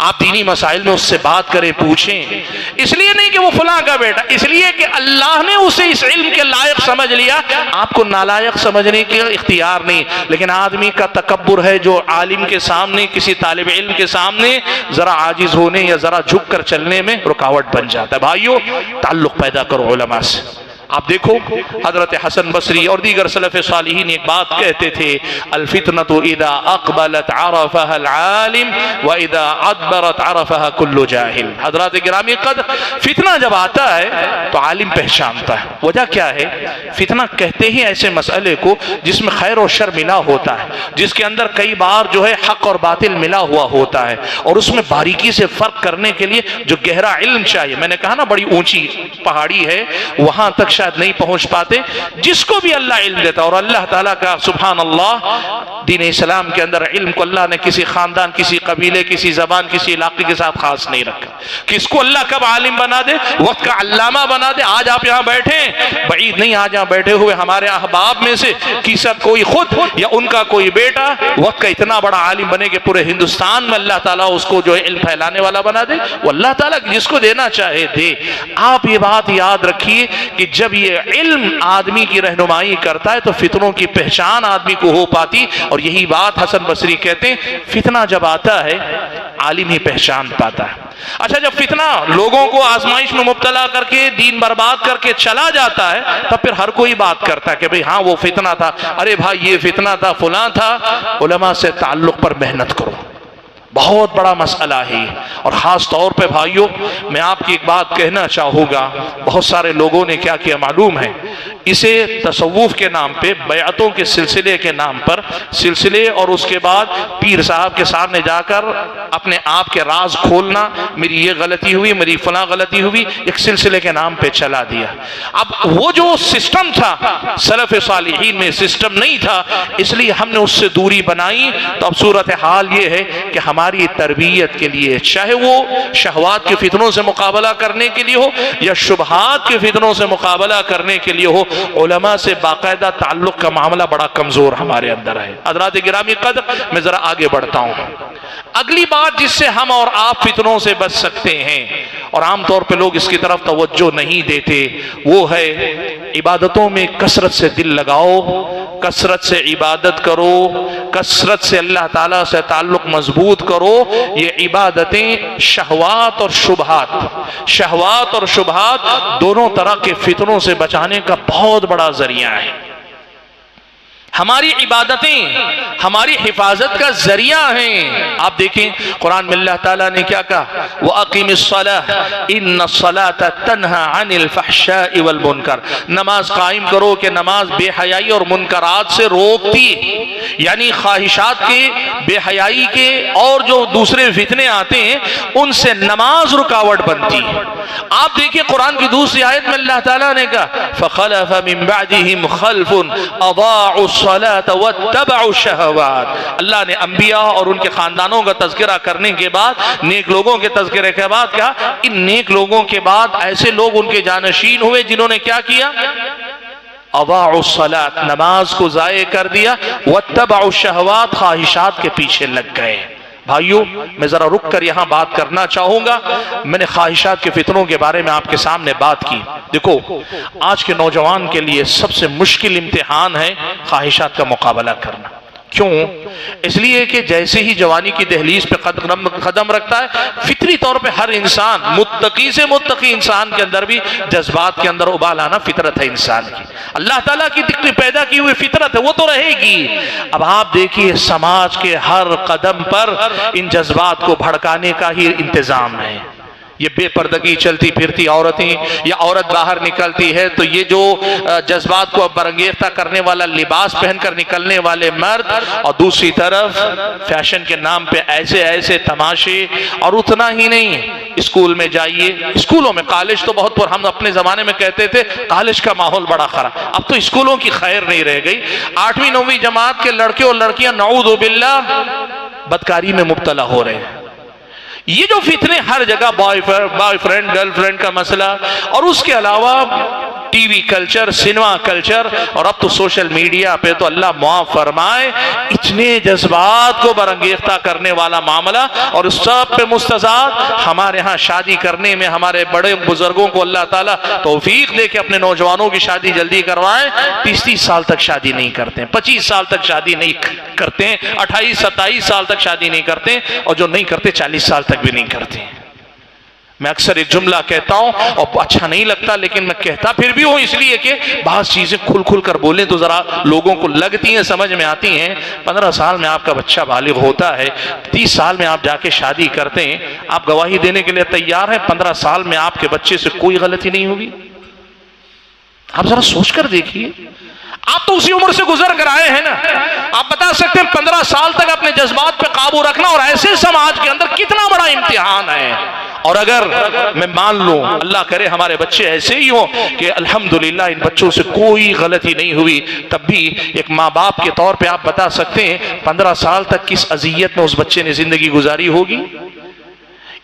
آپ دینی مسائل میں اس سے بات کریں، پوچھیں، اس لیے نہیں کہ وہ فلاں کا بیٹا، اس لیے کہ اللہ نے اسے اس علم کے لائق سمجھ لیا، آپ کو نالائق سمجھنے کے اختیار نہیں۔ لیکن آدمی کا تکبر ہے جو عالم کے سامنے، کسی طالب علم کے سامنے ذرا عاجز ہونے یا ذرا جھک کر چلنے میں رکاوٹ بن جاتا ہے۔ بھائیو تعلق پیدا کرو علماء سے۔ آپ دیکھو حضرت حسن بصری اور دیگر سلف صالحین ایک بات کہتے تھے، الفتنة اذا اقبلت عرفها العالم واذا ادبرت عرفها كل جاہل۔ حضرات گرامی قدر، فتنہ جب آتا ہے تو عالم پہچانتا ہے۔ وجہ کیا ہے؟ فتنہ کہتے ہی ایسے مسئلے کو جس میں خیر و شر ملا ہوتا ہے، جس کے اندر کئی بار جو ہے حق اور باطل ملا ہوا ہوتا ہے، اور اس میں باریکی سے فرق کرنے کے لیے جو گہرا علم چاہیے۔ میں نے کہا نا بڑی اونچی پہاڑی ہے، وہاں تک شاید نہیں پہنچ پاتے، جس کو بھی اللہ علم دیتا، اور اللہ تعالیٰ کا سبحان اللہ دین اسلام کے اندر علم کو اللہ نے کسی خاندان، کسی قبیلے، کسی زبان، کسی علاقے کے ساتھ خاص نہیں رکھا۔ کس کو اللہ کب عالم بنا دے، وقت کا علامہ بنا دے۔ آج آپ یہاں بیٹھے ہیں، بعید نہیں آج یہاں بیٹھے ہوئے ہمارے احباب میں سے کسی کوئی خود یا ان کا کوئی بیٹا وقت کا اتنا بڑا عالم بنے کہ پورے ہندوستان میں اللہ تعالیٰ اس کو جو علم پھیلانے والا بنا دے۔ وہ اللہ تعالیٰ جس کو دینا چاہے دے۔ آپ یہ بات یاد رکھیے کہ جب جب یہ علم آدمی کی رہنمائی کرتا ہے تو فتنوں کی پہچان آدمی کو ہو پاتی. اور یہی بات حسن بصری کہتے ہیں فتنہ جب آتا ہے عالم ہی پہچان پاتا ہے. اچھا جب فتنہ لوگوں کو آزمائش میں مبتلا کر کے دین برباد کر کے چلا جاتا ہے تب پھر ہر کوئی بات کرتا ہے کہ بھئی ہاں وہ فتنہ تھا, ارے بھائی یہ فتنہ تھا, فلاں تھا. علماء سے تعلق پر محنت کرو, بہت بڑا مسئلہ ہے. اور خاص طور پہ بھائیوں میں آپ کی ایک بات کہنا چاہوں گا, بہت سارے لوگوں نے کیا کیا معلوم ہے, اسے تصوف کے نام پہ, بیعتوں کے سلسلے کے نام پر سلسلے, اور اس کے بعد پیر صاحب کے سامنے جا کر اپنے آپ کے راز کھولنا, میری یہ غلطی ہوئی, میری فلاں غلطی ہوئی, ایک سلسلے کے نام پہ چلا دیا. اب وہ جو سسٹم تھا سلف صالحین میں سسٹم نہیں تھا, اس لیے ہم نے اس سے دوری بنائی. تو اب صورتحال یہ ہے کہ ہماری تربیت کے لیے, چاہے وہ شہوات کے فتنوں سے مقابلہ کرنے کے لیے ہو یا شبہات کے فتنوں سے مقابلہ کرنے کے لیے ہو, علماء سے باقاعدہ تعلق کا معاملہ بڑا کمزور ہمارے اندر ہے. حضرات گرامی قدر, میں ذرا آگے بڑھتا ہوں. اگلی بات جس سے ہم اور آپ فتنوں سے بچ سکتے ہیں, اور عام طور پہ لوگ اس کی طرف توجہ نہیں دیتے, وہ ہے عبادتوں میں کثرت سے دل لگاؤ, کثرت سے عبادت کرو, کثرت سے اللہ تعالیٰ سے تعلق مضبوط کرو. یہ عبادتیں شہوات اور شبہات دونوں طرح کے فتنوں سے بچانے کا بہت بڑا ذریعہ ہے. ہماری عبادتیں ہماری حفاظت کا ذریعہ ہیں. آپ دیکھیں قرآن میں اللہ تعالیٰ نے کیا کہا, وَأَقِمِ الصَّلَاةَ إِنَّ الصَّلَاةَ تَنْهَى عَنِ الْفَحْشَاءِ وَالْمُنْكَرِ. نماز قائم کرو کہ نماز بے حیائی اور منکرات سے روکتی, یعنی خواہشات کے, بے حیائی کے اور جو دوسرے فتنے آتے ہیں ان سے نماز رکاوٹ بنتی. آپ دیکھیں قرآن کی دوسری آیت میں اللہ تعالیٰ نے کہا فَخَلَفَ مِن بَعْدِهِمْ خَلْفٌ أَضَاعُوا الصَّلَاةَ وَاتَّبَعُوا الشَّهَوَاتِ. اللہ نے انبیاء اور ان کے خاندانوں کا تذکرہ کرنے کے بعد, نیک لوگوں کے تذکرے کے بعد کہا, ان نیک لوگوں کے بعد ایسے لوگ ان کے جانشین ہوئے جنہوں نے کیا کیا, اضاعوا الصلاۃ, نماز کو ضائع کر دیا, واتبعوا الشہوات, خواہشات کے پیچھے لگ گئے. بھائیو میں ذرا رک کر یہاں بات کرنا چاہوں گا. میں نے خواہشات کے فتنوں کے بارے میں آپ کے سامنے بات کی. دیکھو آج کے نوجوان کے لیے سب سے مشکل امتحان ہے خواہشات کا مقابلہ کرنا. کیوں؟ اس لیے کہ جیسے ہی جوانی کی دہلیز پہ قدم رکھتا ہے, فطری طور پہ ہر انسان, متقی سے متقی انسان کے اندر بھی جذبات کے اندر ابال آنا فطرت ہے انسان کی, اللہ تعالیٰ کی پیدا کی ہوئی فطرت ہے, وہ تو رہے گی. اب آپ دیکھیے سماج کے ہر قدم پر ان جذبات کو بھڑکانے کا ہی انتظام ہے. یہ بے پردگی چلتی پھرتی عورتیں, یا عورت باہر نکلتی ہے تو یہ جو جذبات کو برانگیختہ کرنے والا لباس پہن کر نکلنے والے مرد, اور دوسری طرف فیشن کے نام پہ ایسے تماشے. اور اتنا ہی نہیں, اسکول میں جائیے, اسکولوں میں, کالج تو بہت پر, ہم اپنے زمانے میں کہتے تھے کالج کا ماحول بڑا خراب, اب تو اسکولوں کی خیر نہیں رہ گئی. 8ویں 9ویں جماعت کے لڑکے اور لڑکیاں نعوذ باللہ بدکاری میں مبتلا ہو رہے ہیں. یہ جو فتنے ہر جگہ, بوائے فرینڈ گرل فرینڈ کا مسئلہ, اور اس کے علاوہ T V culture, cinema culture, اور اب تو سوشل میڈیا پہ تو اللہ معاف فرمائے اتنے جذبات کو برانگیختہ کرنے والا معاملہ. اور اس سب پہ مستضاد ہمارے ہاں شادی کرنے میں ہمارے بڑے بزرگوں کو اللہ تعالیٰ توفیق دے کے اپنے نوجوانوں کی شادی جلدی کروائیں. 30 سال تک شادی نہیں کرتے, 25 سال تک شادی نہیں کرتے, 28 27 سال تک شادی نہیں کرتے, اور جو نہیں کرتے 40 سال تک بھی نہیں کرتے. میں اکثر ایک جملہ کہتا ہوں اور اچھا نہیں لگتا, لیکن میں کہتا پھر بھی ہوں, اس لیے کہ بعض چیزیں کھل کر بولیں تو ذرا لوگوں کو لگتی ہیں, سمجھ میں آتی ہیں. 15 سال میں آپ کا بچہ بالغ ہوتا ہے, 30 سال میں آپ جا کے شادی کرتے ہیں, آپ گواہی دینے کے لیے تیار ہیں 15 سال میں آپ کے بچے سے کوئی غلطی نہیں ہوگی؟ آپ ذرا سوچ کر دیکھیے. آپ تو اسی عمر سے گزر کر آئے ہیں نا, آپ بتا سکتے ہیں 15 سال تک اپنے جذبات پہ قابو رکھنا, اور ایسے سماج کے اندر کتنا بڑا امتحان ہے. اور اگر میں مان لوں, اللہ کرے ہمارے بچے ایسے ہی ہوں کہ الحمدللہ ان بچوں سے کوئی غلطی نہیں ہوئی, تب بھی ایک ماں باپ کے طور پہ آپ بتا سکتے ہیں 15 سال تک کس اذیت میں اس بچے نے زندگی گزاری ہوگی.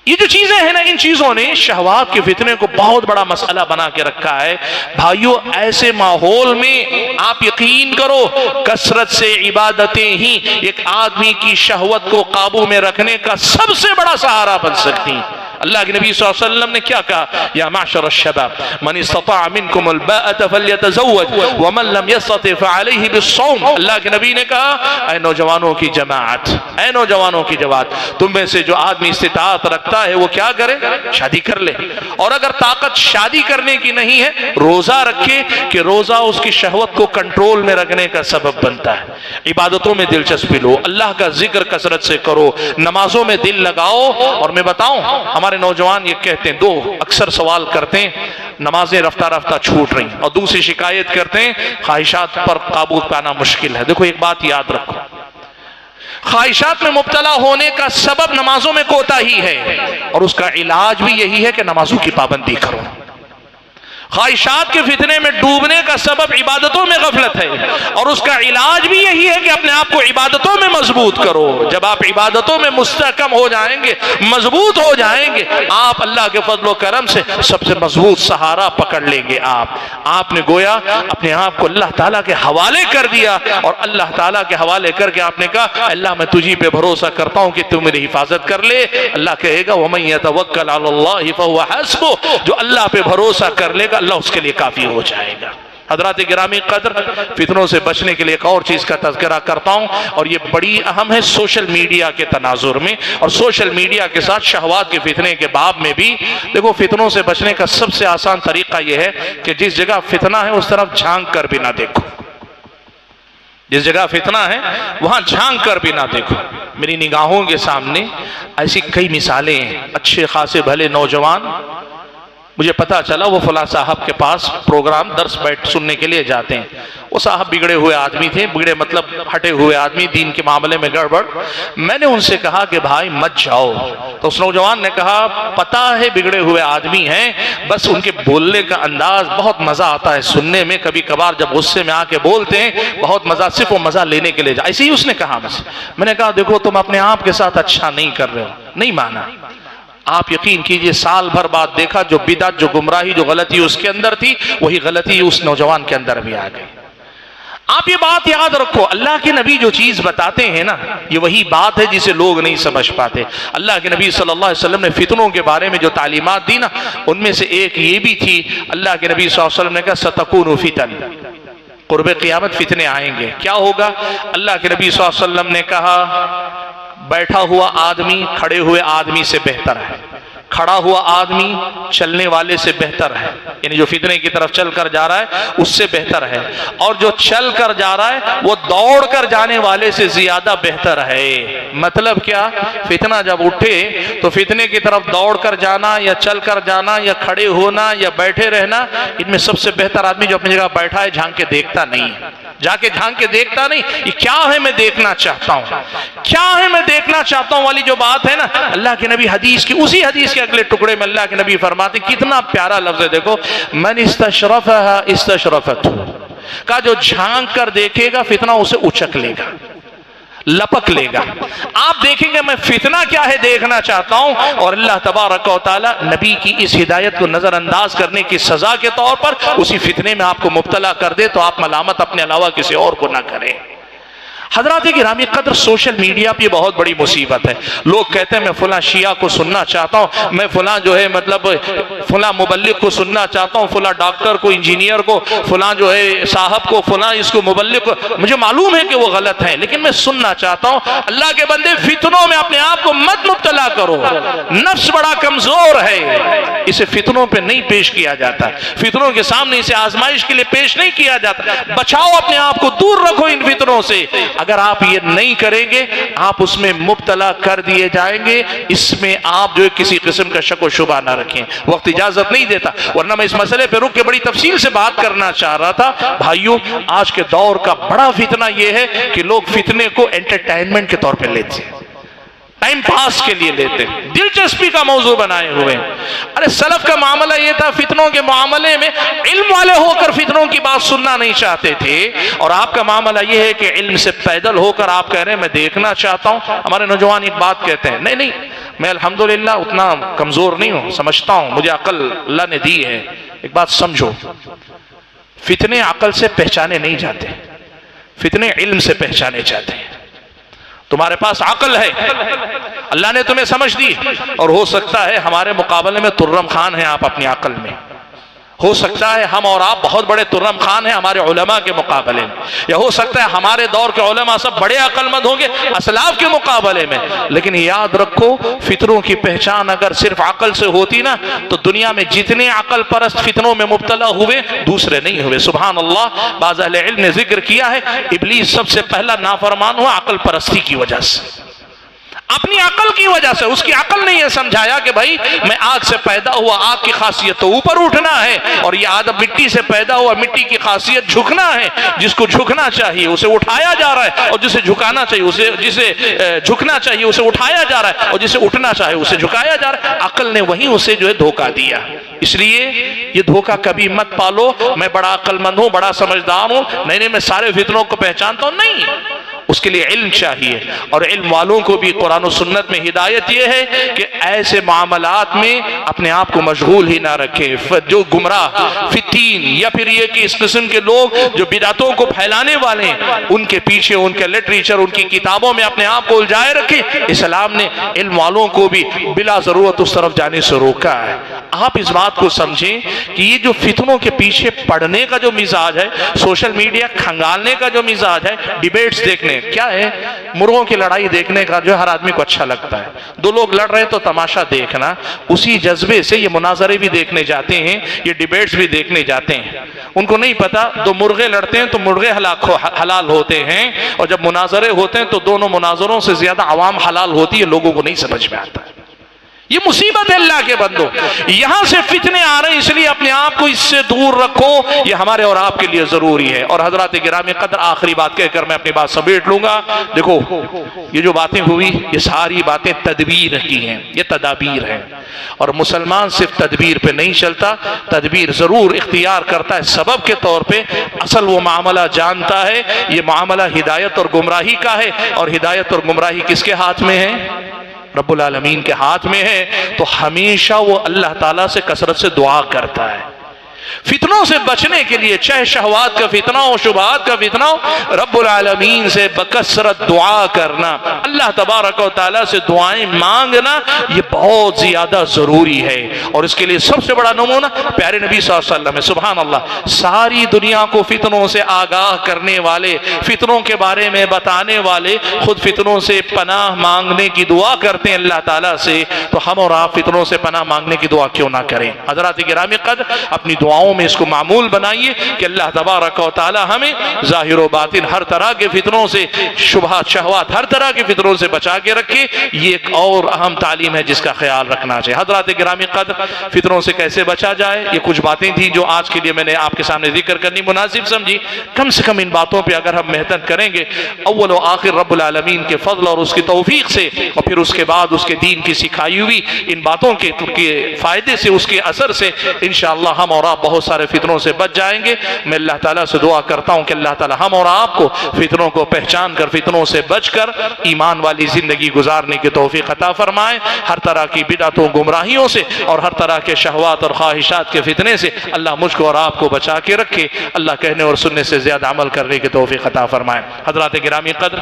یہ جو چیزیں ہیں نا, ان چیزوں نے شہوات کے فتنے کو بہت بڑا مسئلہ بنا کے رکھا ہے. بھائیو ایسے ماحول میں آپ یقین کرو کثرت سے عبادتیں ہی ایک آدمی کی شہوت کو قابو میں رکھنے کا سب سے بڑا سہارا بن سکتی. اللہ کے نبی صلی اللہ علیہ وسلم نے کیا کہا؟ یا معشر الشباب من استطاع منکم الباءۃ فلیتزوج ومن لم یستطع فعلیہ بالصوم. اللہ کے نبی نے کہا اے نوجوانوں کی جماعت، اے نوجوانوں کی جماعت، تم میں سے جو آدمی استطاعت رکھتا ہے وہ کیا کرے؟ شادی کر لے. اور اگر طاقت شادی کرنے کی نہیں ہے روزہ رکھے کہ روزہ اس کی شہوت کو کنٹرول میں رکھنے کا سبب بنتا ہے. عبادتوں میں دلچسپی لو، اللہ کا ذکر کثرت سے کرو، نمازوں میں دل لگاؤ. اور میں بتاؤں ہمارے نوجوان یہ کہتے ہیں، دو اکثر سوال کرتے ہیں نمازیں رفتہ رفتہ چھوٹ رہی، اور دوسری شکایت کرتے ہیں خواہشات پر قابو پانا مشکل ہے. دیکھو ایک بات یاد رکھو، خواہشات میں مبتلا ہونے کا سبب نمازوں میں کوتاہی ہے، اور اس کا علاج بھی یہی ہے کہ نمازوں کی پابندی کرو. خواہشات کے فتنے میں ڈوبنے کا سبب عبادتوں میں غفلت ہے، اور اس کا علاج بھی یہی ہے کہ اپنے آپ کو عبادتوں میں مضبوط کرو. جب آپ عبادتوں میں مستحکم ہو جائیں گے، مضبوط ہو جائیں گے، آپ اللہ کے فضل و کرم سے سب سے مضبوط سہارا پکڑ لیں گے. آپ نے گویا اپنے آپ کو اللہ تعالیٰ کے حوالے کر دیا، اور اللہ تعالیٰ کے حوالے کر کے آپ نے کہا اللہ میں تجھی پہ بھروسہ کرتا ہوں کہ تو میری حفاظت کر لے. اللہ کہے گا وَمَن يَتَوَكَّلْ عَلَى اللَّهِ فَهُوَ حَسْبُهُ، جو اللہ پہ بھروسہ کر لے گا اللہ اس کے لیے کافی ہو جائے گا. حضرات گرامی قدر، فتنوں سے بچنے کے لیے ایک اور چیز کا تذکرہ کرتا ہوں، اور یہ بڑی اہم ہے سوشل میڈیا کے تناظر میں، اور سوشل میڈیا کے ساتھ شہوات کے فتنے کے باب میں بھی. دیکھو فتنوں سے بچنے کا سب سے آسان طریقہ یہ ہے کہ جس جگہ فتنہ ہے اس طرف جھانک کر بھی نہ دیکھو. جس جگہ فتنہ ہے وہاں جھانک کر بھی نہ دیکھو. میری نگاہوں کے سامنے ایسی کئی مثالیں ہیں. اچھے خاصے بھلے نوجوان، مجھے پتا چلا وہ فلاں صاحب کے پاس پروگرام درس بیٹھ سننے کے لیے جاتے ہیں. وہ صاحب بگڑے ہوئے آدمی تھے، بگڑے مطلب ہٹے ہوئے آدمی، دین کے معاملے میں گڑبڑ. میں نے ان سے کہا کہ بھائی مت جاؤ. تو اس نوجوان نے کہا پتا ہے بگڑے ہوئے آدمی ہیں، بس ان کے بولنے کا انداز بہت مزہ آتا ہے سننے میں، کبھی کبھار جب غصے میں آ کے بولتے ہیں بہت مزہ، صرف وہ مزہ لینے کے لیے جا. ایسے ہی اس نے کہا مجھ سے. میں نے کہا دیکھو تم اپنے آپ کے ساتھ اچھا نہیں کر رہے ہو. نہیں مانا. آپ یقین کیجئے سال بھر بعد دیکھا جو بدعت، جو گمراہی، جو غلطی اس کے اندر تھی وہی غلطی اس نوجوان کے اندر بھی آ گئی. آپ یہ بات یاد رکھو، اللہ کے نبی جو چیز بتاتے ہیں نا یہ وہی بات ہے جسے لوگ نہیں سمجھ پاتے. اللہ کے نبی صلی اللہ علیہ وسلم نے فتنوں کے بارے میں جو تعلیمات دی نا ان میں سے ایک یہ بھی تھی. اللہ کے نبی صلی اللہ علیہ وسلم نے کہا ستکون فتن، قرب قیامت فتنے آئیں گے. کیا ہوگا؟ اللہ کے نبی صلی اللہ علیہ وسلم نے کہا بیٹھا ہوا آدمی کھڑے ہوئے آدمی سے بہتر ہے، کھڑا ہوا آدمی چلنے والے سے بہتر ہے. یعنی جو فتنے کی طرف چل کر جا رہا ہے اس سے بہتر ہے، اور جو چل کر جا رہا ہے وہ دوڑ کر جانے والے سے زیادہ بہتر ہے. مطلب کیا؟ فتنہ جب اٹھے تو فتنے کی طرف دوڑ کر جانا یا چل کر جانا یا کھڑے ہونا یا بیٹھے رہنا، ان میں سب سے بہتر آدمی جو اپنی جگہ بیٹھا ہے جھانک کے دیکھتا نہیں، جا کے جھانک کے دیکھتا نہیں یہ کیا ہے میں دیکھنا چاہتا ہوں، کیا ہے میں دیکھنا چاہتا ہوں والی جو بات ہے نا. اللہ کے نبی حدیث کی اسی حدیث کے اگلے ٹکڑے میں اللہ کے نبی فرماتے کتنا پیارا لفظ ہے دیکھو، من استشرفها استشرفته، کا جو جھانک کر دیکھے گا فتنہ اسے اچک لے گا، لپک لے گا. آپ دیکھیں گے میں فتنہ کیا ہے دیکھنا چاہتا ہوں، اور اللہ تبارک و تعالی نبی کی اس ہدایت کو نظر انداز کرنے کی سزا کے طور پر اسی فتنے میں آپ کو مبتلا کر دے تو آپ ملامت اپنے علاوہ کسی اور کو نہ کریں. حضرات گرامی قدر، سوشل میڈیا پہ بہت بڑی مصیبت ہے. لوگ کہتے ہیں میں فلاں شیعہ کو سننا چاہتا ہوں، میں فلاں جو ہے مطلب فلاں مبلغ کو سننا چاہتا ہوں، فلاں ڈاکٹر کو، انجینئر کو، فلاں جو ہے صاحب کو، فلاں اس کو مبلغ کو. مجھے معلوم ہے کہ وہ غلط ہیں لیکن میں سننا چاہتا ہوں. اللہ کے بندے فتنوں میں اپنے آپ کو مت مبتلا کرو. نفس بڑا کمزور ہے، اسے فتنوں پہ نہیں پیش کیا جاتا، فتنوں کے سامنے اسے آزمائش کے لیے پیش نہیں کیا جاتا. بچاؤ اپنے آپ کو، دور رکھو ان فتنوں سے. اگر آپ یہ نہیں کریں گے آپ اس میں مبتلا کر دیے جائیں گے. اس میں آپ جو کسی قسم کا شک و شبہ نہ رکھیں، وقت اجازت نہیں دیتا، ورنہ میں اس مسئلے پہ رک کے بڑی تفصیل سے بات کرنا چاہ رہا تھا. بھائیوں آج کے دور کا بڑا فتنہ یہ ہے کہ لوگ فتنے کو انٹرٹینمنٹ کے طور پہ لیتے ہیں، ٹائم پاس کے لیے لیتے ہیں، دلچسپی کا موضوع بنائے ہوئے ہیں. ارے سلف کا معاملہ یہ تھا فتنوں کے معاملے میں علم والے ہو کر فتنوں کی بات سننا نہیں چاہتے تھے، اور آپ کا معاملہ یہ ہے کہ علم سے پیدل ہو کر آپ کہہ رہے ہیں میں دیکھنا چاہتا ہوں. ہمارے نوجوان ایک بات کہتے ہیں نہیں میں الحمدللہ اتنا کمزور نہیں ہوں، سمجھتا ہوں مجھے عقل اللہ نے دی ہے. ایک بات سمجھو، فتنے عقل سے پہچانے نہیں جاتے، فتنے علم سے پہچانے جاتے ہیں. تمہارے پاس عقل ہے، اللہ نے تمہیں سمجھ دی، اور ہو سکتا ہے ہمارے مقابلے میں ترم خان ہیں آپ اپنی عقل میں، ہو سکتا ہے ہم اور آپ بہت بڑے ترم خان ہیں ہمارے علماء کے مقابلے میں، یا ہو سکتا ہے ہمارے دور کے علماء سب بڑے عقل مند ہوں گے اسلاف کے مقابلے میں، لیکن یاد رکھو فتنوں کی پہچان اگر صرف عقل سے ہوتی نا تو دنیا میں جتنے عقل پرست فتنوں میں مبتلا ہوئے دوسرے نہیں ہوئے۔ سبحان اللہ، بعض اہل علم نے ذکر کیا ہے ابلیس سب سے پہلا نافرمان ہوا عقل پرستی کی وجہ سے، اپنی عقل کی وجہ سے۔ اس کی عقل نے یہ سمجھایا کہ بھائی میں آگ سے پیدا ہوا، آگ کی خاصیت تو اوپر اٹھنا ہے، اور یہ آدم مٹی سے پیدا ہوا، مٹی کی خاصیت جھکنا ہے، جس کو جھکنا چاہیے اسے اٹھایا جا رہا ہے، اور جسے جھکانا چاہیے جسے جھکنا چاہیے اسے اٹھایا جا رہا ہے، اور جسے اٹھنا چاہیے اسے جھکایا جا رہا ہے۔ عقل نے وہیں اسے جو ہے دھوکہ دیا۔ اس لیے یہ دھوکہ کبھی مت پالو میں بڑا عقل مند ہوں، بڑا سمجھدار ہوں، نہیں میں سارے فتنوں کو پہچانتا ہوں، نہیں۔ اس کے لیے علم چاہیے، اور علم والوں کو بھی قرآن و سنت میں ہدایت یہ ہے کہ ایسے معاملات میں اپنے آپ کو مشغول ہی نہ رکھیں۔ جو گمراہ فتین یا پھر یہ کہ اس قسم کے لوگ جو بدعتوں کو پھیلانے والے ہیں ان کے پیچھے ان کے لٹریچر ان کی کتابوں میں اپنے آپ کو الجھائے رکھیں۔ اسلام نے علم والوں کو بھی بلا ضرورت اس طرف جانے سے روکا ہے۔ آپ اس بات کو سمجھیں کہ یہ جو فتنوں کے پیچھے پڑنے کا جو مزاج ہے، سوشل میڈیا کھنگالنے کا جو مزاج ہے، ڈیبیٹس دیکھنے کیا ہے، مرغوں کی لڑائی دیکھنے کا جو ہر آدمی کو اچھا لگتا ہے، دو لوگ لڑ رہے ہیں تو تماشا دیکھنا، اسی جذبے سے یہ مناظرے بھی دیکھنے جاتے ہیں، یہ ڈیبیٹس بھی دیکھنے جاتے ہیں۔ ان کو نہیں پتا دو مرغے لڑتے ہیں تو مرغے حلال ہوتے ہیں، اور جب مناظرے ہوتے ہیں تو دونوں مناظروں سے زیادہ عوام حلال ہوتی ہے، لوگوں کو نہیں سمجھ میں آتا ہے۔ یہ مصیبت ہے اللہ کے بندو، یہاں سے فتنے آ رہے ہیں، اس لیے اپنے آپ کو اس سے دور رکھو، یہ ہمارے اور آپ کے لیے ضروری ہے۔ اور حضرات گرامی قدر، آخری بات کہہ کر میں اپنی بات سمیٹ لوں گا۔ دیکھو یہ جو باتیں ہوئی یہ ساری باتیں تدبیر کی ہیں، یہ تدابیر ہیں، اور مسلمان صرف تدبیر پہ نہیں چلتا، تدبیر ضرور اختیار کرتا ہے سبب کے طور پہ، اصل وہ معاملہ جانتا ہے یہ معاملہ ہدایت اور گمراہی کا ہے، اور ہدایت اور گمراہی کس کے ہاتھ میں ہے؟ رب العالمین کے ہاتھ میں ہے۔ تو ہمیشہ وہ اللہ تعالیٰ سے کثرت سے دعا کرتا ہے۔ فتنوں سے بچنے کے لیے، چاہے شہوات کا فتنہ ہو، شبہات کا فتنہ ہو، رب العالمین سے بکثرت دعا کرنا، اللہ تبارک و تعالیٰ سے دعائیں مانگنا، یہ بہت زیادہ ضروری ہے۔ اور اس کے لیے سب سے بڑا نمونہ پیارے نبی صلی اللہ علیہ وسلم ہے۔ سبحان اللہ، ساری دنیا کو فتنوں سے آگاہ کرنے والے، فتنوں کے بارے میں بتانے والے، خود فتنوں سے پناہ مانگنے کی دعا کرتے ہیں اللہ تعالیٰ سے، تو ہم اور آپ فتنوں سے پناہ مانگنے کی دعا کیوں نہ کریں؟ حضرات گرامی قدر، اپنی دعاؤں میں اس کو معمول بنائیے کہ اللہ تبارک و تعالی ہمیں ظاہر و باطن ہر طرح کے فتنوں سے، شبہات شہوات ہر طرح کے فتنوں سے بچا کے رکھے۔ یہ ایک اور اہم تعلیم ہے جس کا خیال رکھنا چاہیے۔ حضرات گرامی قدر، فتنوں سے کیسے بچا جائے، یہ کچھ باتیں تھیں جو آج کے لیے میں نے آپ کے سامنے ذکر کرنی مناسب سمجھی۔ کم سے کم ان باتوں پہ اگر ہم محنت کریں گے، اول و آخر رب العالمین کے فضل اور اس کی توفیق سے، اور پھر اس کے بعد اس کے دین کی سکھائی ہوئی ان باتوں کے فائدے سے، اس کے اثر سے انشاءاللہ ہم اور آپ بہت سارے فتنوں سے بچ جائیں گے۔ میں اللہ تعالیٰ سے دعا کرتا ہوں کہ اللہ تعالیٰ ہم اور آپ کو فتنوں کو پہچان کر، فتنوں سے بچ کر ایمان والی زندگی گزارنے کی توفیق عطا فرمائے، ہر طرح کی بدعتوں، گمراہیوں سے اور ہر طرح کے شہوات اور خواہشات کے فتنے سے اللہ مجھ کو اور آپ کو بچا کے رکھے۔ اللہ کہنے اور سننے سے زیادہ عمل کرنے کی توفیق عطا فرمائے۔ حضرات گرامی قدر،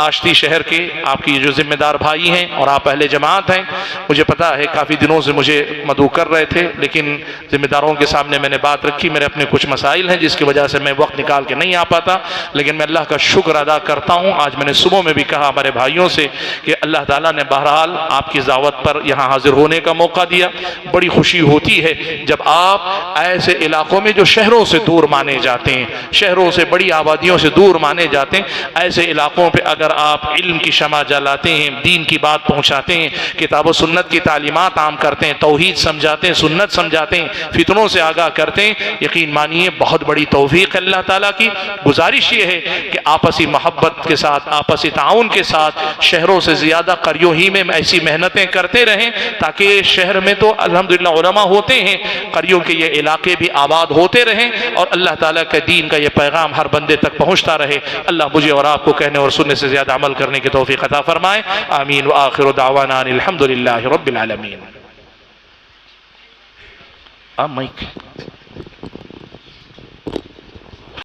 آشتی شہر کے آپ کی جو ذمہ دار بھائی ہیں اور آپ اہل جماعت ہیں، مجھے پتا ہے کافی دنوں سے مجھے مدعو کر رہے تھے، لیکن ذمہ داروں کے سامنے میں نے بات رکھی، میرے اپنے کچھ مسائل ہیں جس کی وجہ سے میں وقت نکال کے نہیں آ پاتا، لیکن میں اللہ کا شکر ادا کرتا ہوں۔ آج میں نے صبح میں بھی کہا ہمارے بھائیوں سے کہ اللہ تعالیٰ نے بہرحال آپ کی دعوت پر یہاں حاضر ہونے کا موقع دیا۔ بڑی خوشی ہوتی ہے جب آپ ایسے علاقوں میں جو شہروں سے دور مانے جاتے ہیں، شہروں سے، بڑی آبادیوں سے دور مانے جاتے ہیں، ایسے علاقوں پہ اگر آپ علم کی شمع جلاتے ہیں، دین کی بات پہنچاتے ہیں، کتاب و سنت کی تعلیمات عام کرتے ہیں، توحید سمجھاتے ہیں، سنت سمجھاتے ہیں، فتنوں سے آگاہ کرتے ہیں، یقین مانیے بہت بڑی توفیق ہے اللہ تعالیٰ کی۔ گزارش یہ ہے کہ آپسی محبت کے ساتھ، آپسی تعاون کے ساتھ شہروں سے زیادہ قریوں ہی میں ایسی محنتیں کرتے رہیں، تاکہ شہر میں تو الحمدللہ علماء ہوتے ہیں، قریوں کے یہ علاقے بھی آباد ہوتے رہیں اور اللہ تعالیٰ کے دین کا یہ پیغام ہر بندے تک پہنچتا رہے۔ اللہ مجھے اور آپ کو کہنے اور سننے سے زیادہ عمل کرنے کی توفیق عطا فرمائے۔ آمین وآخر دعوانا ان الحمدللہ رب العالمین۔ مائک